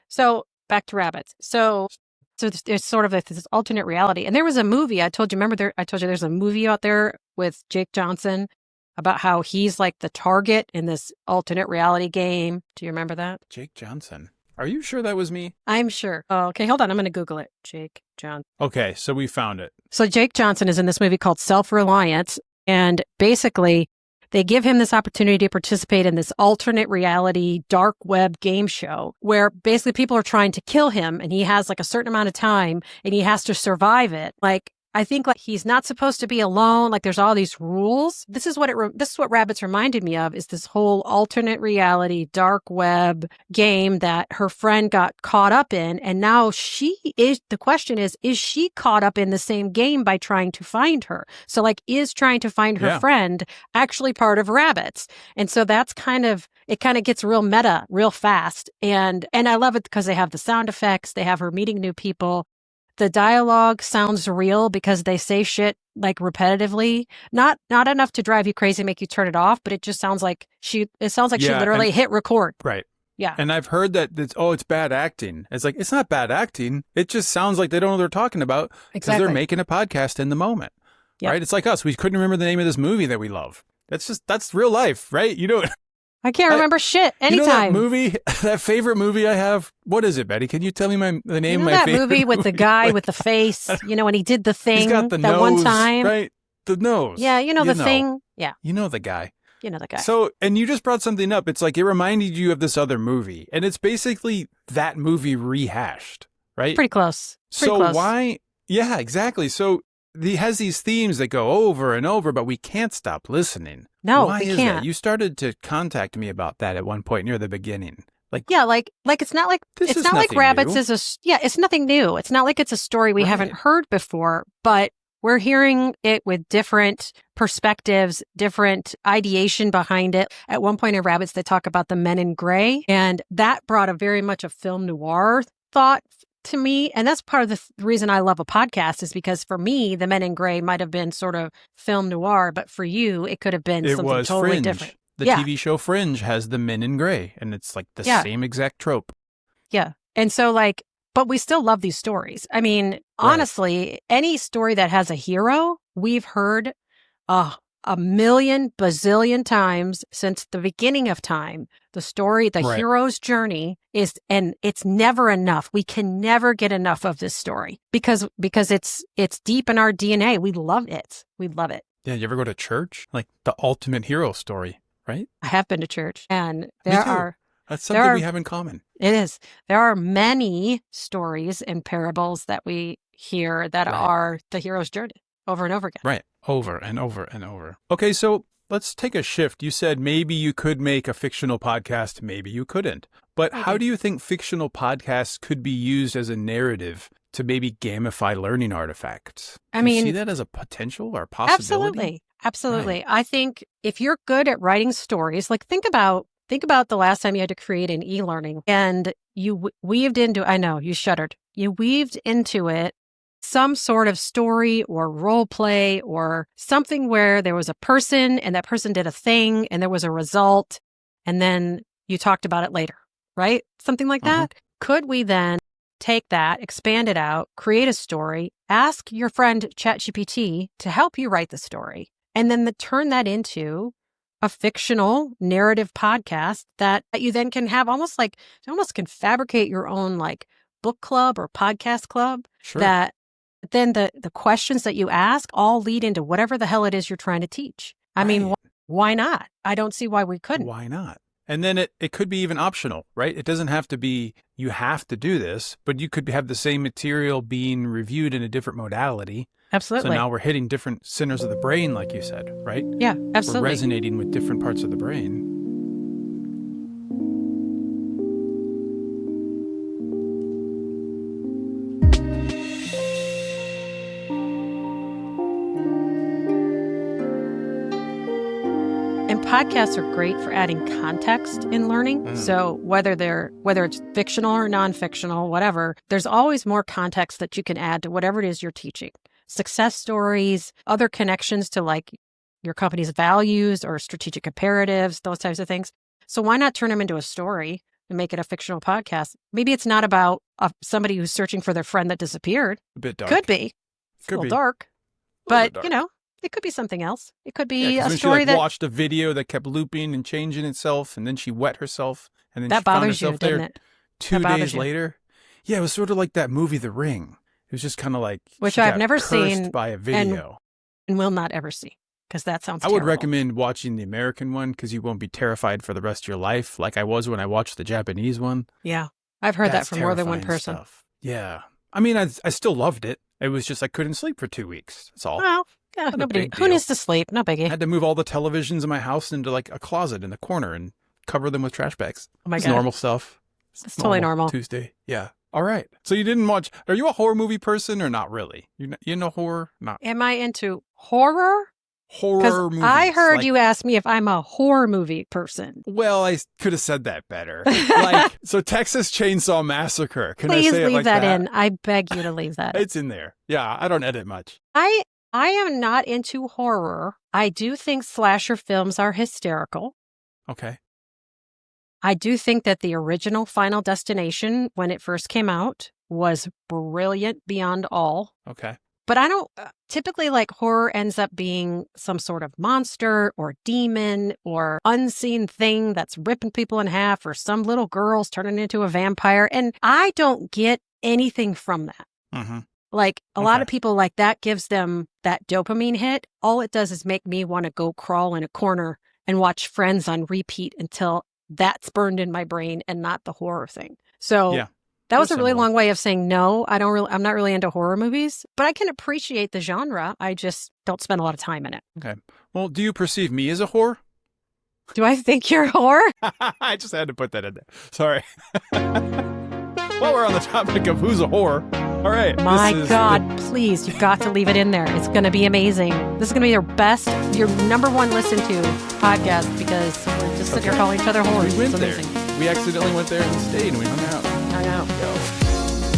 S3: So back to rabbits. So there's sort of this alternate reality. And there was a movie. I told you there's a movie out there with Jake Johnson about how he's like the target in this alternate reality game. Do you remember that?
S2: Jake Johnson. Are you sure that was me?
S3: I'm sure. Oh, okay, hold on. I'm going to Google it. Jake Johnson.
S2: Okay, so we found it.
S3: So Jake Johnson is in this movie called Self-Reliance. And basically, they give him this opportunity to participate in this alternate reality dark web game show where basically people are trying to kill him and he has like a certain amount of time and he has to survive it. Like, I think like he's not supposed to be alone. Like there's all these rules. This is what Rabbits reminded me of, is this whole alternate reality, dark web game that her friend got caught up in. And now the question is she caught up in the same game by trying to find her? So like, is trying to find her friend actually part of Rabbits? And so that's it kind of gets real meta real fast. And I love it because they have the sound effects. They have her meeting new people. The dialogue sounds real because they say shit like repetitively, not enough to drive you crazy, make you turn it off, but it just sounds like she literally hit record.
S2: Right.
S3: Yeah.
S2: And I've heard that it's bad acting. It's like, it's not bad acting. It just sounds like they don't know what they're talking about because they're making a podcast in the moment. Yep. Right. It's like us. We couldn't remember the name of this movie that we love. That's real life, right? You know,
S3: I can't remember shit anytime.
S2: You know that movie, that favorite movie I have? What is it, Betty? Can you tell me the name of my favorite movie?
S3: That movie with the guy with the face, when he did the thing.
S2: He's got the
S3: that
S2: nose,
S3: one time.
S2: Right? The nose.
S3: Yeah, the thing. Yeah.
S2: You know the guy.
S3: You know the guy.
S2: So, and you just brought something up. It's like it reminded you of this other movie. And it's basically that movie rehashed, right?
S3: Pretty close.
S2: Why? Yeah, exactly. So he has these themes that go over and over, but we can't stop listening.
S3: No,
S2: Why
S3: we
S2: is
S3: can't.
S2: That? You started to contact me about that at one point near the beginning. Like
S3: it's not like Rabbits is it's nothing new. It's not like it's a story we haven't heard before, but we're hearing it with different perspectives, different ideation behind it. At one point in Rabbits, they talk about the men in gray, and that brought very much a film noir thought to me. And that's part of the reason I love a podcast, is because for me, the men in gray might have been sort of film noir, but for you, it could have been something totally
S2: Fringe.
S3: different.
S2: The TV show Fringe has the men in gray, and it's like the same exact trope.
S3: Yeah. And so but we still love these stories. I mean, honestly, any story that has a hero, we've heard a million bazillion times since the beginning of time. The story, the hero's journey and it's never enough. We can never get enough of this story because it's deep in our DNA. We love it. We love it.
S2: Yeah. You ever go to church? Like the ultimate hero story, right?
S3: I have been to church, and
S2: that's something we have in common.
S3: It is. There are many stories and parables that we hear that are the hero's journey over and over again.
S2: Right. Over and over and over. Okay, so let's take a shift. You said maybe you could make a fictional podcast, maybe you couldn't. But how do you think fictional podcasts could be used as a narrative to maybe gamify learning artifacts? Do you see that as a potential or possibility?
S3: Absolutely. Right. I think if you're good at writing stories, like think about the last time you had to create an e-learning and you weaved into, I know, you shuddered. You weaved into it some sort of story or role play or something where there was a person and that person did a thing and there was a result and then you talked about it later, right? Something like that. Could we then take that, expand it out, create a story, ask your friend ChatGPT to help you write the story, and then turn that into a fictional narrative podcast that you then can have almost can fabricate your own like book club or podcast club that then the questions that you ask all lead into whatever the hell it is you're trying to teach. I mean, why not? I don't see why we couldn't.
S2: Why not? And then it could be even optional, right? It doesn't have to be, you have to do this, but you could have the same material being reviewed in a different modality.
S3: Absolutely.
S2: So now we're hitting different centers of the brain, like you said, right?
S3: Yeah, absolutely.
S2: We're resonating with different parts of the brain.
S3: And podcasts are great for adding context in learning. So whether it's fictional or non-fictional, whatever, there's always more context that you can add to whatever it is you're teaching. Success stories, other connections to like your company's values or strategic imperatives, those types of things. So why not turn them into a story and make it a fictional podcast? Maybe it's not about somebody who's searching for their friend that disappeared.
S2: A bit dark.
S3: Could be. It's a little dark. But, it could be something else. It could be a story
S2: she watched a video that kept looping and changing itself, and then she wet herself, and then
S3: that
S2: she found
S3: bothers
S2: herself
S3: you,
S2: there
S3: doesn't it?
S2: 2 days later. Yeah, it was sort of like that movie, The Ring. It was just kind of like
S3: which I've never seen
S2: by a video
S3: and will not ever see because that sounds.
S2: I would recommend watching the American one because you won't be terrified for the rest of your life, like I was when I watched the Japanese one.
S3: Yeah, I've heard that from more than one person.
S2: Stuff. Yeah, I mean, I still loved it. It was just I couldn't sleep for 2 weeks. That's all.
S3: Well, yeah,
S2: Not a
S3: nobody.
S2: big
S3: Who
S2: deal.
S3: needs to sleep? No biggie.
S2: I had to move all the televisions in my house into like a closet in the corner and cover them with trash bags.
S3: Oh my
S2: It's
S3: God.
S2: normal stuff.
S3: It's totally normal.
S2: Tuesday. Yeah. All right. So you didn't watch. Are you a horror movie person or not really? You into horror? Not
S3: Am I into horror?
S2: horror movies.
S3: I heard
S2: like-
S3: you ask me if I'm a horror movie person.
S2: Well, I could have said that better. Like, so Texas Chainsaw Massacre. Can
S3: Please
S2: I say it
S3: leave
S2: like
S3: that in. I beg you to leave that.
S2: It's in there. Yeah, I don't edit much.
S3: I am not into horror. I do think slasher films are hysterical.
S2: Okay.
S3: I do think that the original Final Destination, when it first came out, was brilliant beyond all.
S2: Okay.
S3: But I don't typically like horror ends up being some sort of monster or demon or unseen thing that's ripping people in half or some little girl's turning into a vampire. And I don't get anything from that.
S2: Mm-hmm.
S3: Like a lot
S2: Okay.
S3: of people, like that gives them that dopamine hit. All it does is make me want to go crawl in a corner and watch Friends on repeat until that's burned in my brain and not the horror thing. So
S2: Yeah.
S3: that was
S2: We're
S3: a really
S2: similar.
S3: long way of saying no. I'm not really into horror movies, but I can appreciate the genre. I just don't spend a lot of time in it.
S2: Okay. Well, do you perceive me as a whore?
S3: Do I think you're a whore?
S2: I just had to put that in there. Sorry. While we're on the topic of who's a whore, all right.
S3: My
S2: this is
S3: God, please, you've got to leave it in there. It's going to be amazing. This is going to be your number one listen to podcast because we're just sitting here
S2: Okay.
S3: calling each other whores.
S2: We went
S3: It's
S2: there.
S3: amazing.
S2: We accidentally went there and stayed and we hung out.
S3: I know.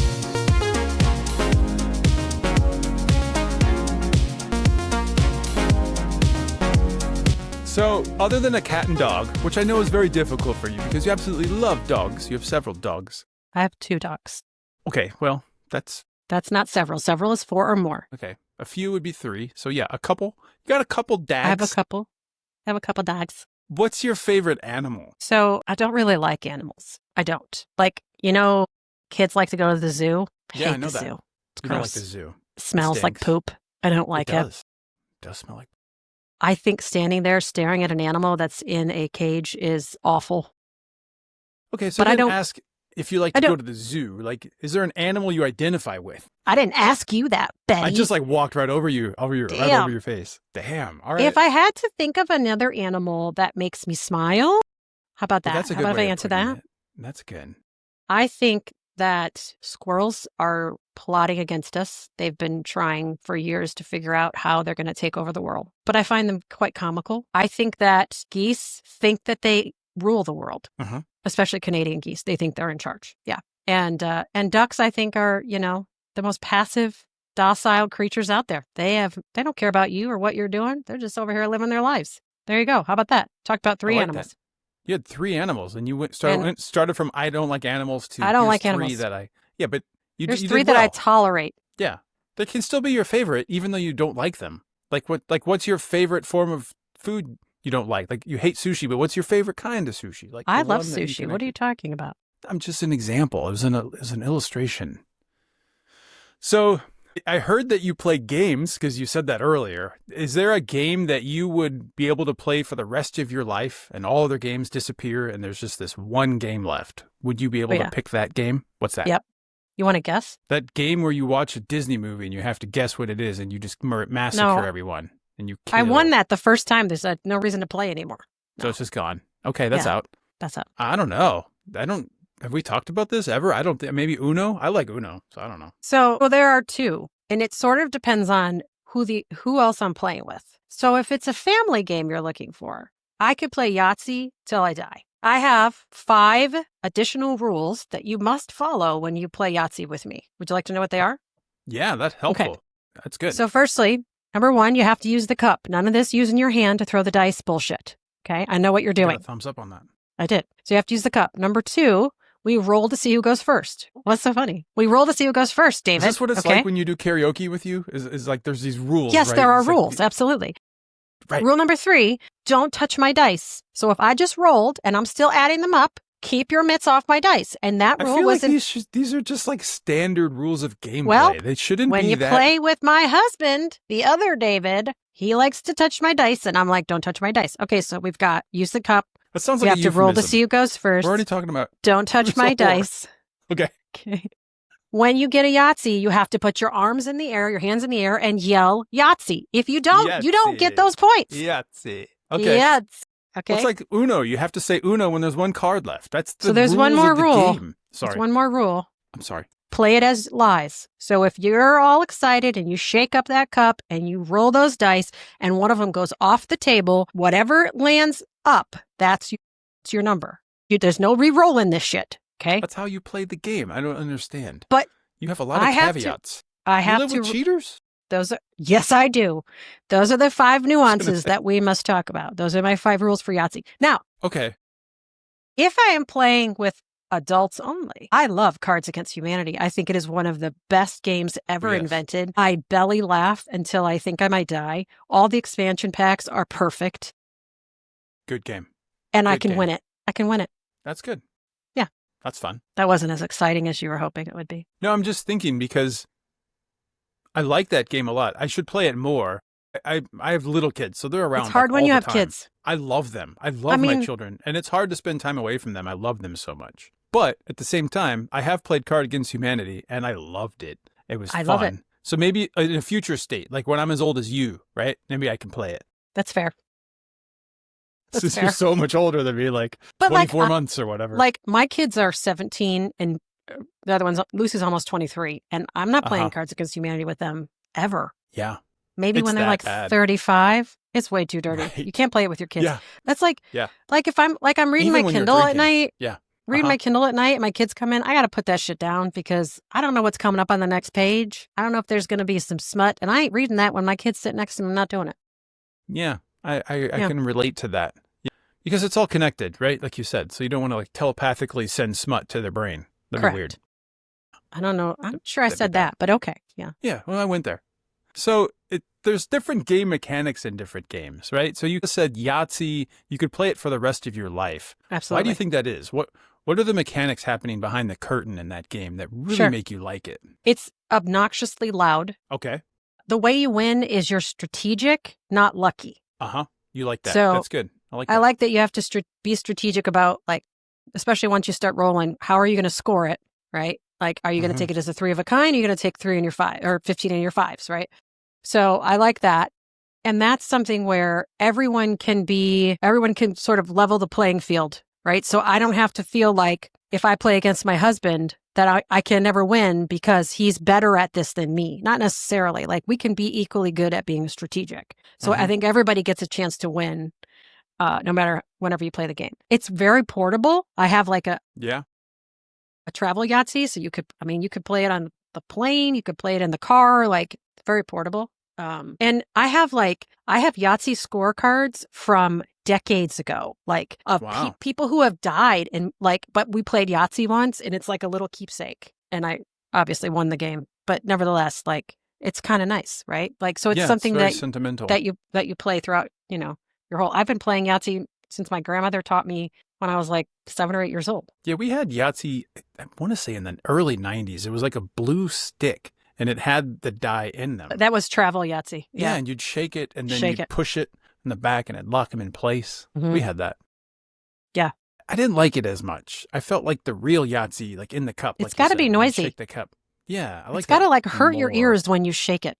S2: So, other than a cat and dog, which I know is very difficult for you because you absolutely love dogs, you have several dogs.
S3: I have 2 dogs.
S2: Okay, well, that's
S3: That's not several. Several is 4 or more.
S2: okay. A few would be 3. So, yeah, a couple. You got a couple dags.
S3: I have a couple. I have a couple dogs.
S2: What's your favorite animal?
S3: So I don't really like animals. I don't. Like, kids like to go to the zoo.
S2: Yeah, I
S3: hate
S2: know
S3: the
S2: that.
S3: zoo. It's
S2: You don't like
S3: gross.
S2: the zoo.
S3: Smells like
S2: stinks.
S3: poop. I don't like it.
S2: It does smell like.
S3: I think standing there staring at an animal that's in a cage is awful.
S2: Okay, so
S3: But
S2: I
S3: I
S2: didn't
S3: don't-
S2: ask if you like
S3: I
S2: to go
S3: don't-
S2: to the zoo. Like, is there an animal you identify with?
S3: I didn't ask you that, Betty.
S2: I just walked right over you, right
S3: Damn.
S2: over your face. Damn. All right.
S3: If I had to think of another animal that makes me smile, how about
S2: Well,
S3: that?
S2: that's a
S3: How
S2: good
S3: about if
S2: way
S3: I
S2: of
S3: answer
S2: putting
S3: that?
S2: it. That's good.
S3: I think that squirrels are plotting against us. They've been trying for years to figure out how they're going to take over the world. But I find them quite comical. I think that geese think that they rule the world,
S2: Uh-huh.
S3: especially Canadian geese. They think they're in charge. Yeah. And ducks, I think, are, the most passive, docile creatures out there. They don't care about you or what you're doing. They're just over here living their lives. There you go. How about that? Talked about 3
S2: I like
S3: animals.
S2: that. You had 3 animals, and you started from I don't like animals to
S3: I don't
S2: here's
S3: like
S2: 3
S3: animals.
S2: that yeah, but you
S3: There's
S2: you
S3: 3
S2: did
S3: that I
S2: well.
S3: tolerate.
S2: Yeah, they can still be your favorite, even though you don't like them. What's your favorite form of food you don't like? Like you hate sushi, but what's your favorite kind of sushi? Like
S3: I
S2: the
S3: love
S2: one that you
S3: sushi.
S2: can
S3: What are you
S2: actually-
S3: talking about?
S2: I'm just an example. It was an illustration. So I heard that you play games because you said that earlier. Is there a game that you would be able to play for the rest of your life and all other games disappear and there's just this one game left? Would you be able
S3: yeah.
S2: to pick that game? What's that?
S3: Yep. You want to guess?
S2: That game where you watch a Disney movie and you have to guess what it is and you just massacre
S3: No.
S2: everyone and you kill.
S3: I won that the first time. There's no reason to play anymore.
S2: So it's just gone. Okay, that's
S3: Yeah.
S2: out.
S3: That's up.
S2: I don't know. Have we talked about this ever? I don't think. Maybe Uno? I like Uno, so I don't know.
S3: So there are 2, and it sort of depends on who else I'm playing with. So if it's a family game you're looking for, I could play Yahtzee till I die. I have 5 additional rules that you must follow when you play Yahtzee with me. Would you like to know what they are?
S2: Yeah, that's helpful. That's good.
S3: So firstly, number 1, you have to use the cup. None of this using your hand to throw the dice bullshit. Okay? I know what you're
S2: Got
S3: doing.
S2: a thumbs up on that.
S3: I did. So you have to use the cup. Number 2, we roll to see who goes first. What's so funny? We roll to see who goes first, David.
S2: Is this what it's
S3: okay?
S2: like when you do karaoke with you? Is like there's these rules.
S3: Yes,
S2: right?
S3: there are
S2: It's like-
S3: rules. Absolutely.
S2: Right.
S3: Rule number 3, don't touch my dice. So if I just rolled and I'm still adding them up, keep your mitts off my dice. And that
S2: I
S3: rule
S2: feel like
S3: wasn't
S2: these are just like standard rules of gameplay.
S3: Well,
S2: They shouldn't
S3: when
S2: be
S3: you
S2: that.
S3: play with my husband, the other David, he likes to touch my dice. And I'm like, don't touch my dice. Okay, so we've got use the cup.
S2: That sounds
S3: You
S2: like
S3: have
S2: a
S3: to roll to
S2: euphemism.
S3: see who goes first.
S2: We're already talking about.
S3: Don't touch
S2: Who's
S3: my
S2: the whore?
S3: dice.
S2: Okay.
S3: Okay. when you get a Yahtzee, you have to put your arms in the air, your hands in the air, and yell Yahtzee. If you don't, you don't get those points.
S7: Yahtzee.
S2: Okay.
S3: Yeah. Okay.
S2: Well, it's like Uno. You have to say Uno when there's one card left. That's the
S3: So there's one
S2: rules
S3: more
S2: of the
S3: rule.
S2: game. Sorry.
S3: There's one more rule.
S2: I'm sorry.
S3: Play it as lies. So if you're all excited and you shake up that cup and you roll those dice and one of them goes off the table, whatever lands up, that's your number. There's no re-rolling this shit. Okay.
S2: That's how you play the game. I don't understand.
S3: But
S2: you have a lot of caveats.
S3: I have
S2: you live with cheaters?
S3: Yes, I do. Those are the 5 nuances that we must talk about. Those are my 5 rules for Yahtzee. Now,
S2: okay.
S3: If I am playing with adults only, I love Cards Against Humanity. I think it is one of the best games ever invented. I belly laugh until I think I might die. All the expansion packs are perfect.
S2: Good game.
S3: And I can win it. I can win it.
S2: That's good.
S3: Yeah.
S2: That's fun.
S3: That wasn't as exciting as you were hoping it would be.
S2: No, I'm just thinking because I like that game a lot. I should play it more. I have little kids, so they're around.
S3: It's hard when you have kids.
S2: I love them. I love my children, and it's hard to spend time away from them. I love them so much. But at the same time, I have played Card Against Humanity, and I loved it. It was fun.
S3: Love it.
S2: So maybe in a future state, like when I'm as old as you, right? Maybe I can play it.
S3: That's fair.
S2: Since you're so much older than me, like 24 months or whatever.
S3: Like my kids are 17, and the other one's, Lucy's almost 23, and I'm not playing Cards Against Humanity with them ever.
S2: Yeah.
S3: Maybe when they're like
S2: bad.
S3: 35, it's way too dirty.
S2: Right.
S3: You can't play it with your kids.
S2: Yeah.
S3: That's like if I'm reading
S2: Even
S3: my
S2: when you're
S3: Kindle at
S2: drinking.
S3: night.
S2: Yeah.
S3: Reading my Kindle at night and my kids come in, I got to put that shit down because I don't know what's coming up on the next page. I don't know if there's going to be some smut, and I ain't reading that when my kids sit next to me. I'm not doing it.
S2: Yeah. I can relate to that. Yeah. Because it's all connected, right? Like you said. So you don't want to like telepathically send smut to their brain. That'd
S3: Correct.
S2: be weird.
S3: I don't know. I'm sure I said that, but okay. Yeah.
S2: Yeah. Well, I went there. So there's different game mechanics in different games, right? So you said Yahtzee, you could play it for the rest of your life.
S3: Absolutely.
S2: Why do you think that is? What are the mechanics happening behind the curtain in that game that really make you like it?
S3: It's obnoxiously loud.
S2: Okay.
S3: The way you win is you're strategic, not lucky.
S2: Uh-huh. You like that.
S3: So,
S2: that's good. I like that.
S3: I like that you have to be strategic about, like, especially once you start rolling, how are you going to score it, right? Like, are you going to take it as a 3 of a kind? Or are you going to take 3 in your 5 or 15 in your 5s, right? So I like that. And that's something where everyone can sort of level the playing field, right? So I don't have to feel like if I play against my husband that I can never win because he's better at this than me. Not necessarily. Like we can be equally good at being strategic. So I think everybody gets a chance to win no matter whenever you play the game. It's very portable. I have like a travel Yahtzee. So you could play it on the plane. You could play it in the car. Like it's very portable. And I have Yahtzee scorecards from decades ago, like of people who have died and but we played Yahtzee once and it's like a little keepsake and I obviously won the game, but nevertheless, like it's kind of nice, right? Like, so it's something
S2: it's very sentimental
S3: that you play throughout, your whole, I've been playing Yahtzee since my grandmother taught me when I was like 7 or 8 years old.
S2: Yeah. We had Yahtzee, I want to say in the early 90s, it was like a blue stick. And it had the die in them.
S3: That was travel Yahtzee.
S2: Yeah, and you'd shake it, and then you'd push it in the back, and it'd lock them in place.
S3: Mm-hmm.
S2: We had that.
S3: Yeah.
S2: I didn't like it as much. I felt like the real Yahtzee, like in the cup.
S3: It's got to be noisy.
S2: Shake the cup. Yeah, I like
S3: it's got to like hurt your ears when you shake it,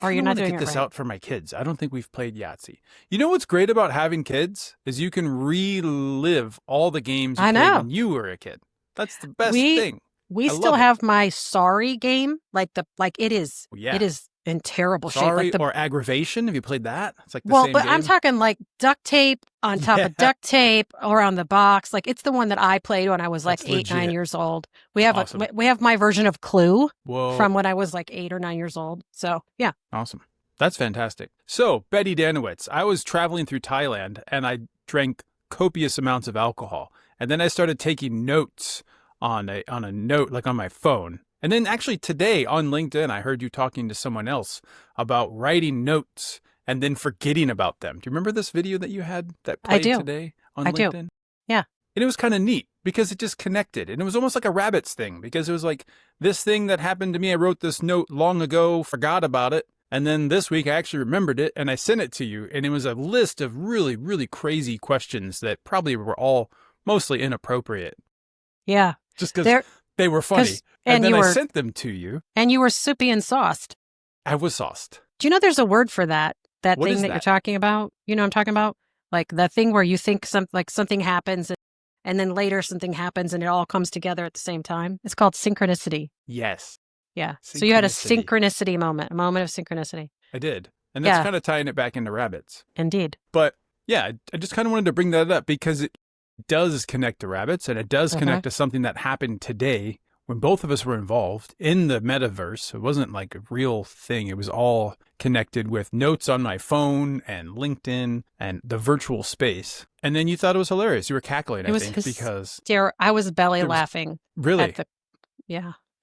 S3: or you're not doing it right. I want to get this
S2: out for my kids. I don't think we've played Yahtzee. You know what's great about having kids is you can relive all the games you played when you were a kid. That's the best thing.
S3: We still have my sorry game, it is in terrible shape.
S2: Or aggravation. Have you played that? It's like the same game.
S3: I'm talking like duct tape on top of duct tape or on the box. Like it's the one that I played when I was like 8, 9 years old. We have we have my version of Clue from when I was like 8 or 9 years old. So yeah.
S2: Awesome. That's fantastic. So Betty Dannewitz, I was traveling through Thailand and I drank copious amounts of alcohol. And then I started taking notes on a note, like on my phone. And then actually today on LinkedIn, I heard you talking to someone else about writing notes and then forgetting about them. Do you remember this video that you had that played today on LinkedIn?
S3: Do. Yeah.
S2: And it was kind of neat because it just connected. And it was almost like a rabbits thing because it was like this thing that happened to me. I wrote this note long ago, forgot about it. And then this week I actually remembered it and I sent it to you. And it was a list of really, really crazy questions that probably were all mostly inappropriate.
S3: Yeah.
S2: Just because They were funny.
S3: 'Cause-
S2: And
S3: and
S2: then
S3: you
S2: I
S3: were-
S2: sent them to you.
S3: And you were soupy and sauced.
S2: I was sauced.
S3: Do you know there's a word for that? That
S2: What
S3: thing
S2: is
S3: that you're
S2: that?
S3: talking about? You know what I'm talking about? Like the thing where you think something happens and then later something happens and it all comes together at the same time. It's called synchronicity.
S2: Yes,
S3: Yeah. So you had a
S2: Synchronicity.
S3: synchronicity moment, a moment of synchronicity.
S2: I did. And that's
S3: Yeah.
S2: kind of tying it back into rabbits.
S3: Indeed.
S2: But yeah, I just kind of wanted to bring that up because it does connect to rabbits and it does connect to something that happened today when both of us were involved in the metaverse. It wasn't like a real thing. It was all connected with notes on my phone and LinkedIn and the virtual space. And then you thought it was hilarious. You were cackling,
S3: It
S2: I
S3: was
S2: think, because
S3: I was belly
S2: There was-
S3: laughing
S2: really,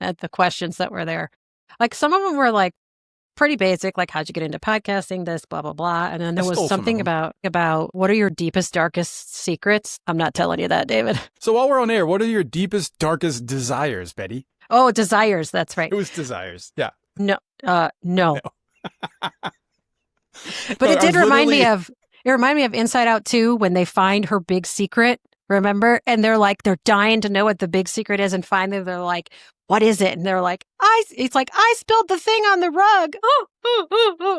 S3: at the questions that were there. Like some of them were like pretty basic, like how'd you get into podcasting, this, blah, blah, blah. And then there
S2: I stole
S3: was
S2: some of
S3: something
S2: them.
S3: about what are your deepest, darkest secrets? I'm not telling you that, David.
S2: So while we're on air, what are your deepest, darkest desires, Betty?
S3: Oh, desires. That's right.
S2: It was desires. Yeah.
S3: No. But
S2: No,
S3: it
S2: I
S3: did
S2: was
S3: remind me
S2: literally-
S3: of Inside Out 2 when they find her big secret, remember? And they're dying to know what the big secret is. And finally they're like, what is it? And they're like, it's like, I spilled the thing on the rug.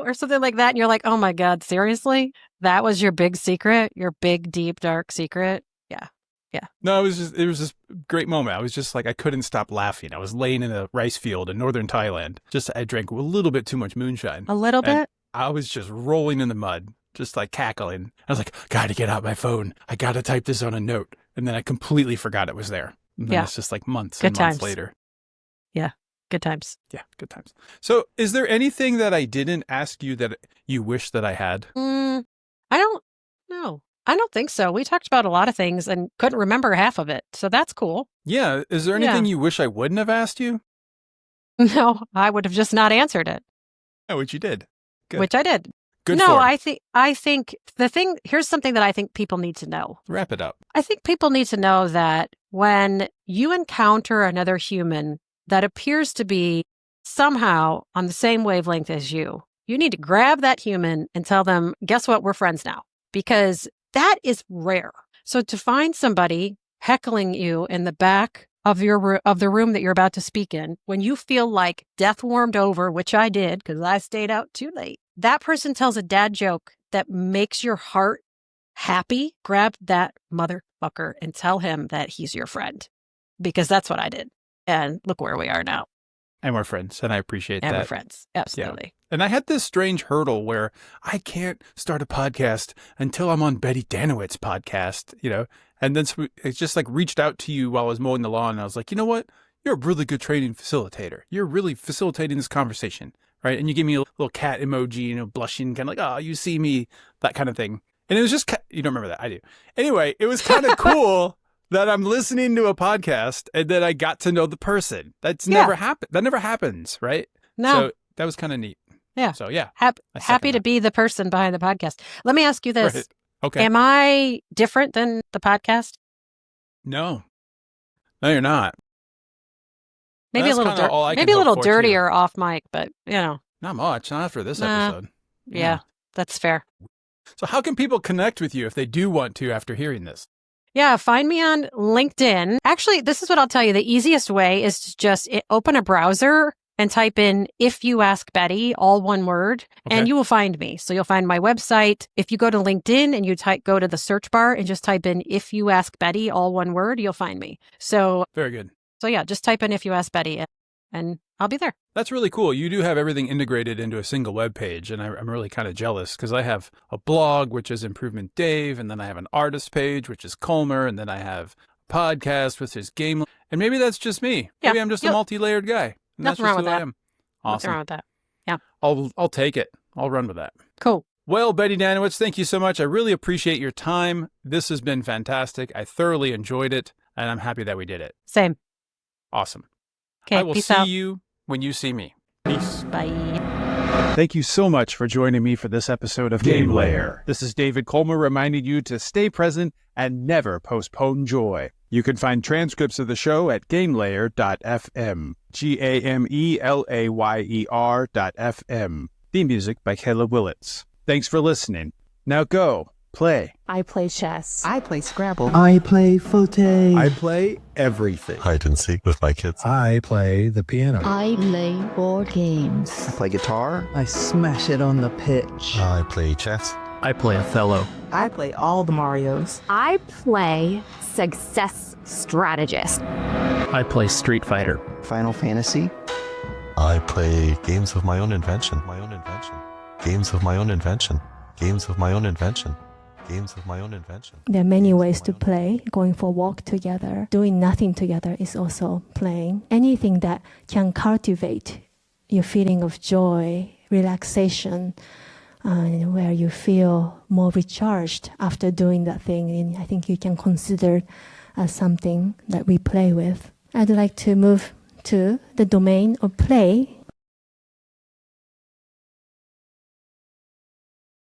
S3: Or something like that. And you're like, oh my God, seriously? That was your big secret? Your big, deep, dark secret? Yeah.
S2: No, it was this great moment. I was just like, I couldn't stop laughing. I was laying in a rice field in northern Thailand. I drank a little bit too much moonshine.
S3: A little
S2: And
S3: bit?
S2: I was just rolling in the mud, just like cackling. I was like, gotta get out my phone. I gotta type this on a note. And then I completely forgot it was there. And then
S3: Yeah.
S2: it's just like months
S3: Good
S2: and months
S3: times.
S2: later.
S3: Good times.
S2: Yeah, good times. So is there anything that I didn't ask you that you wish that I had?
S3: I don't know. I don't think so. We talked about a lot of things and couldn't remember half of it. So that's cool.
S2: Yeah. Is there anything you wish I wouldn't have asked you?
S3: No, I would have just not answered it,
S2: Oh, which you did. Good.
S3: which I did.
S2: Good
S3: No,
S2: form.
S3: I think here's something that I think people need to know.
S2: Wrap it up.
S3: I think people need to know that when you encounter another human that appears to be somehow on the same wavelength as you need to grab that human and tell them, guess what? We're friends now, because that is rare. So to find somebody heckling you in the back of the room that you're about to speak in, when you feel like death warmed over, which I did because I stayed out too late, that person tells a dad joke that makes your heart happy, grab that motherfucker and tell him that he's your friend, because that's what I did. And look where we are now.
S2: And we're friends, and I appreciate
S3: And
S2: that.
S3: we're friends. Absolutely.
S2: And I had this strange hurdle where I can't start a podcast until I'm on Betty Dannewitz podcast, and then it's just like reached out to you while I was mowing the lawn. And I was like, you know what? You're a really good training facilitator. You're really facilitating this conversation, right? And you give me a little cat emoji, blushing, kind of like, oh, you see me, that kind of thing. And it was just, you don't remember that. I do. Anyway, it was kind of cool that I'm listening to a podcast and then I got to know the person. That's never happened. That never happens, right?
S3: No.
S2: So that was kind of neat.
S3: Yeah.
S2: So yeah.
S3: Happy
S2: second
S3: to
S2: that.
S3: be the person behind the podcast. Let me ask you this.
S2: Right. Okay.
S3: Am I different than the podcast?
S2: No, you're not.
S3: Maybe
S2: That's
S3: a little
S2: kinda all I can
S3: maybe a
S2: hope
S3: little
S2: for, too.
S3: dirtier off mic, but
S2: Not much. Not after this
S3: Nah.
S2: episode.
S3: yeah, that's fair.
S2: So how can people connect with you if they do want to after hearing this?
S3: Yeah, find me on LinkedIn. Actually, this is what I'll tell you. The easiest way is to just open a browser and type in "If You Ask Betty," all one word, and
S2: Okay.
S3: you will find me. So you'll find my go to LinkedIn and you go to the search bar and just type in "If You Ask Betty," all one word, you'll find me. So
S2: Very good.
S3: yeah, just type in "If You Ask Betty" and I'll be there.
S2: That's really cool. You do have everything integrated into a single web page, and I'm really kind of jealous because I have a blog, which is Improvement Dave, and then I have an artist page, which is Kolmer, and then I have a podcast, which is Game. And maybe that's just me.
S3: Yeah.
S2: Maybe I'm just a multi-layered guy. And that's
S3: Nothing wrong
S2: just
S3: with
S2: who I
S3: that.
S2: am.
S3: Nothing
S2: Awesome.
S3: wrong with that.
S2: I'll take it. I'll run with that.
S3: Cool.
S2: Well, Betty Dannewitz, thank you so much. I really appreciate your time. This has been fantastic. I thoroughly enjoyed it, and I'm happy that we did it.
S3: Same.
S2: Awesome.
S3: Okay,
S2: I will
S3: peace
S2: see
S3: out.
S2: you when you see me. Peace.
S3: Bye.
S1: Thank you so much for joining me for this episode of GameLayer. This is David Kolmer reminding you to stay present and never postpone joy. You can find transcripts of the show at gamelayer.fm. GAMELAYER.fm. Theme music by Caleb Willits. Thanks for listening. Now go play.
S8: I play chess.
S9: I play Scrabble.
S10: I play fauteuil.
S6: I play everything.
S7: Hide and seek with my kids.
S4: I play the piano.
S11: I play board games.
S10: I play guitar.
S9: I smash it on the pitch.
S7: I play chess.
S12: I play Othello.
S9: I play all the Marios.
S13: I play Success Strategist.
S12: I play Street Fighter.
S10: Final Fantasy.
S7: I play games of my own invention. Games of my own invention. Games of my own invention. Games of my own invention.
S5: There are many ways to play. Going for a walk together, doing nothing together is also playing. Anything that can cultivate your feeling of joy, relaxation, where you feel more recharged after doing that thing, and I think you can consider as something that we play with. I'd like to move to the domain of play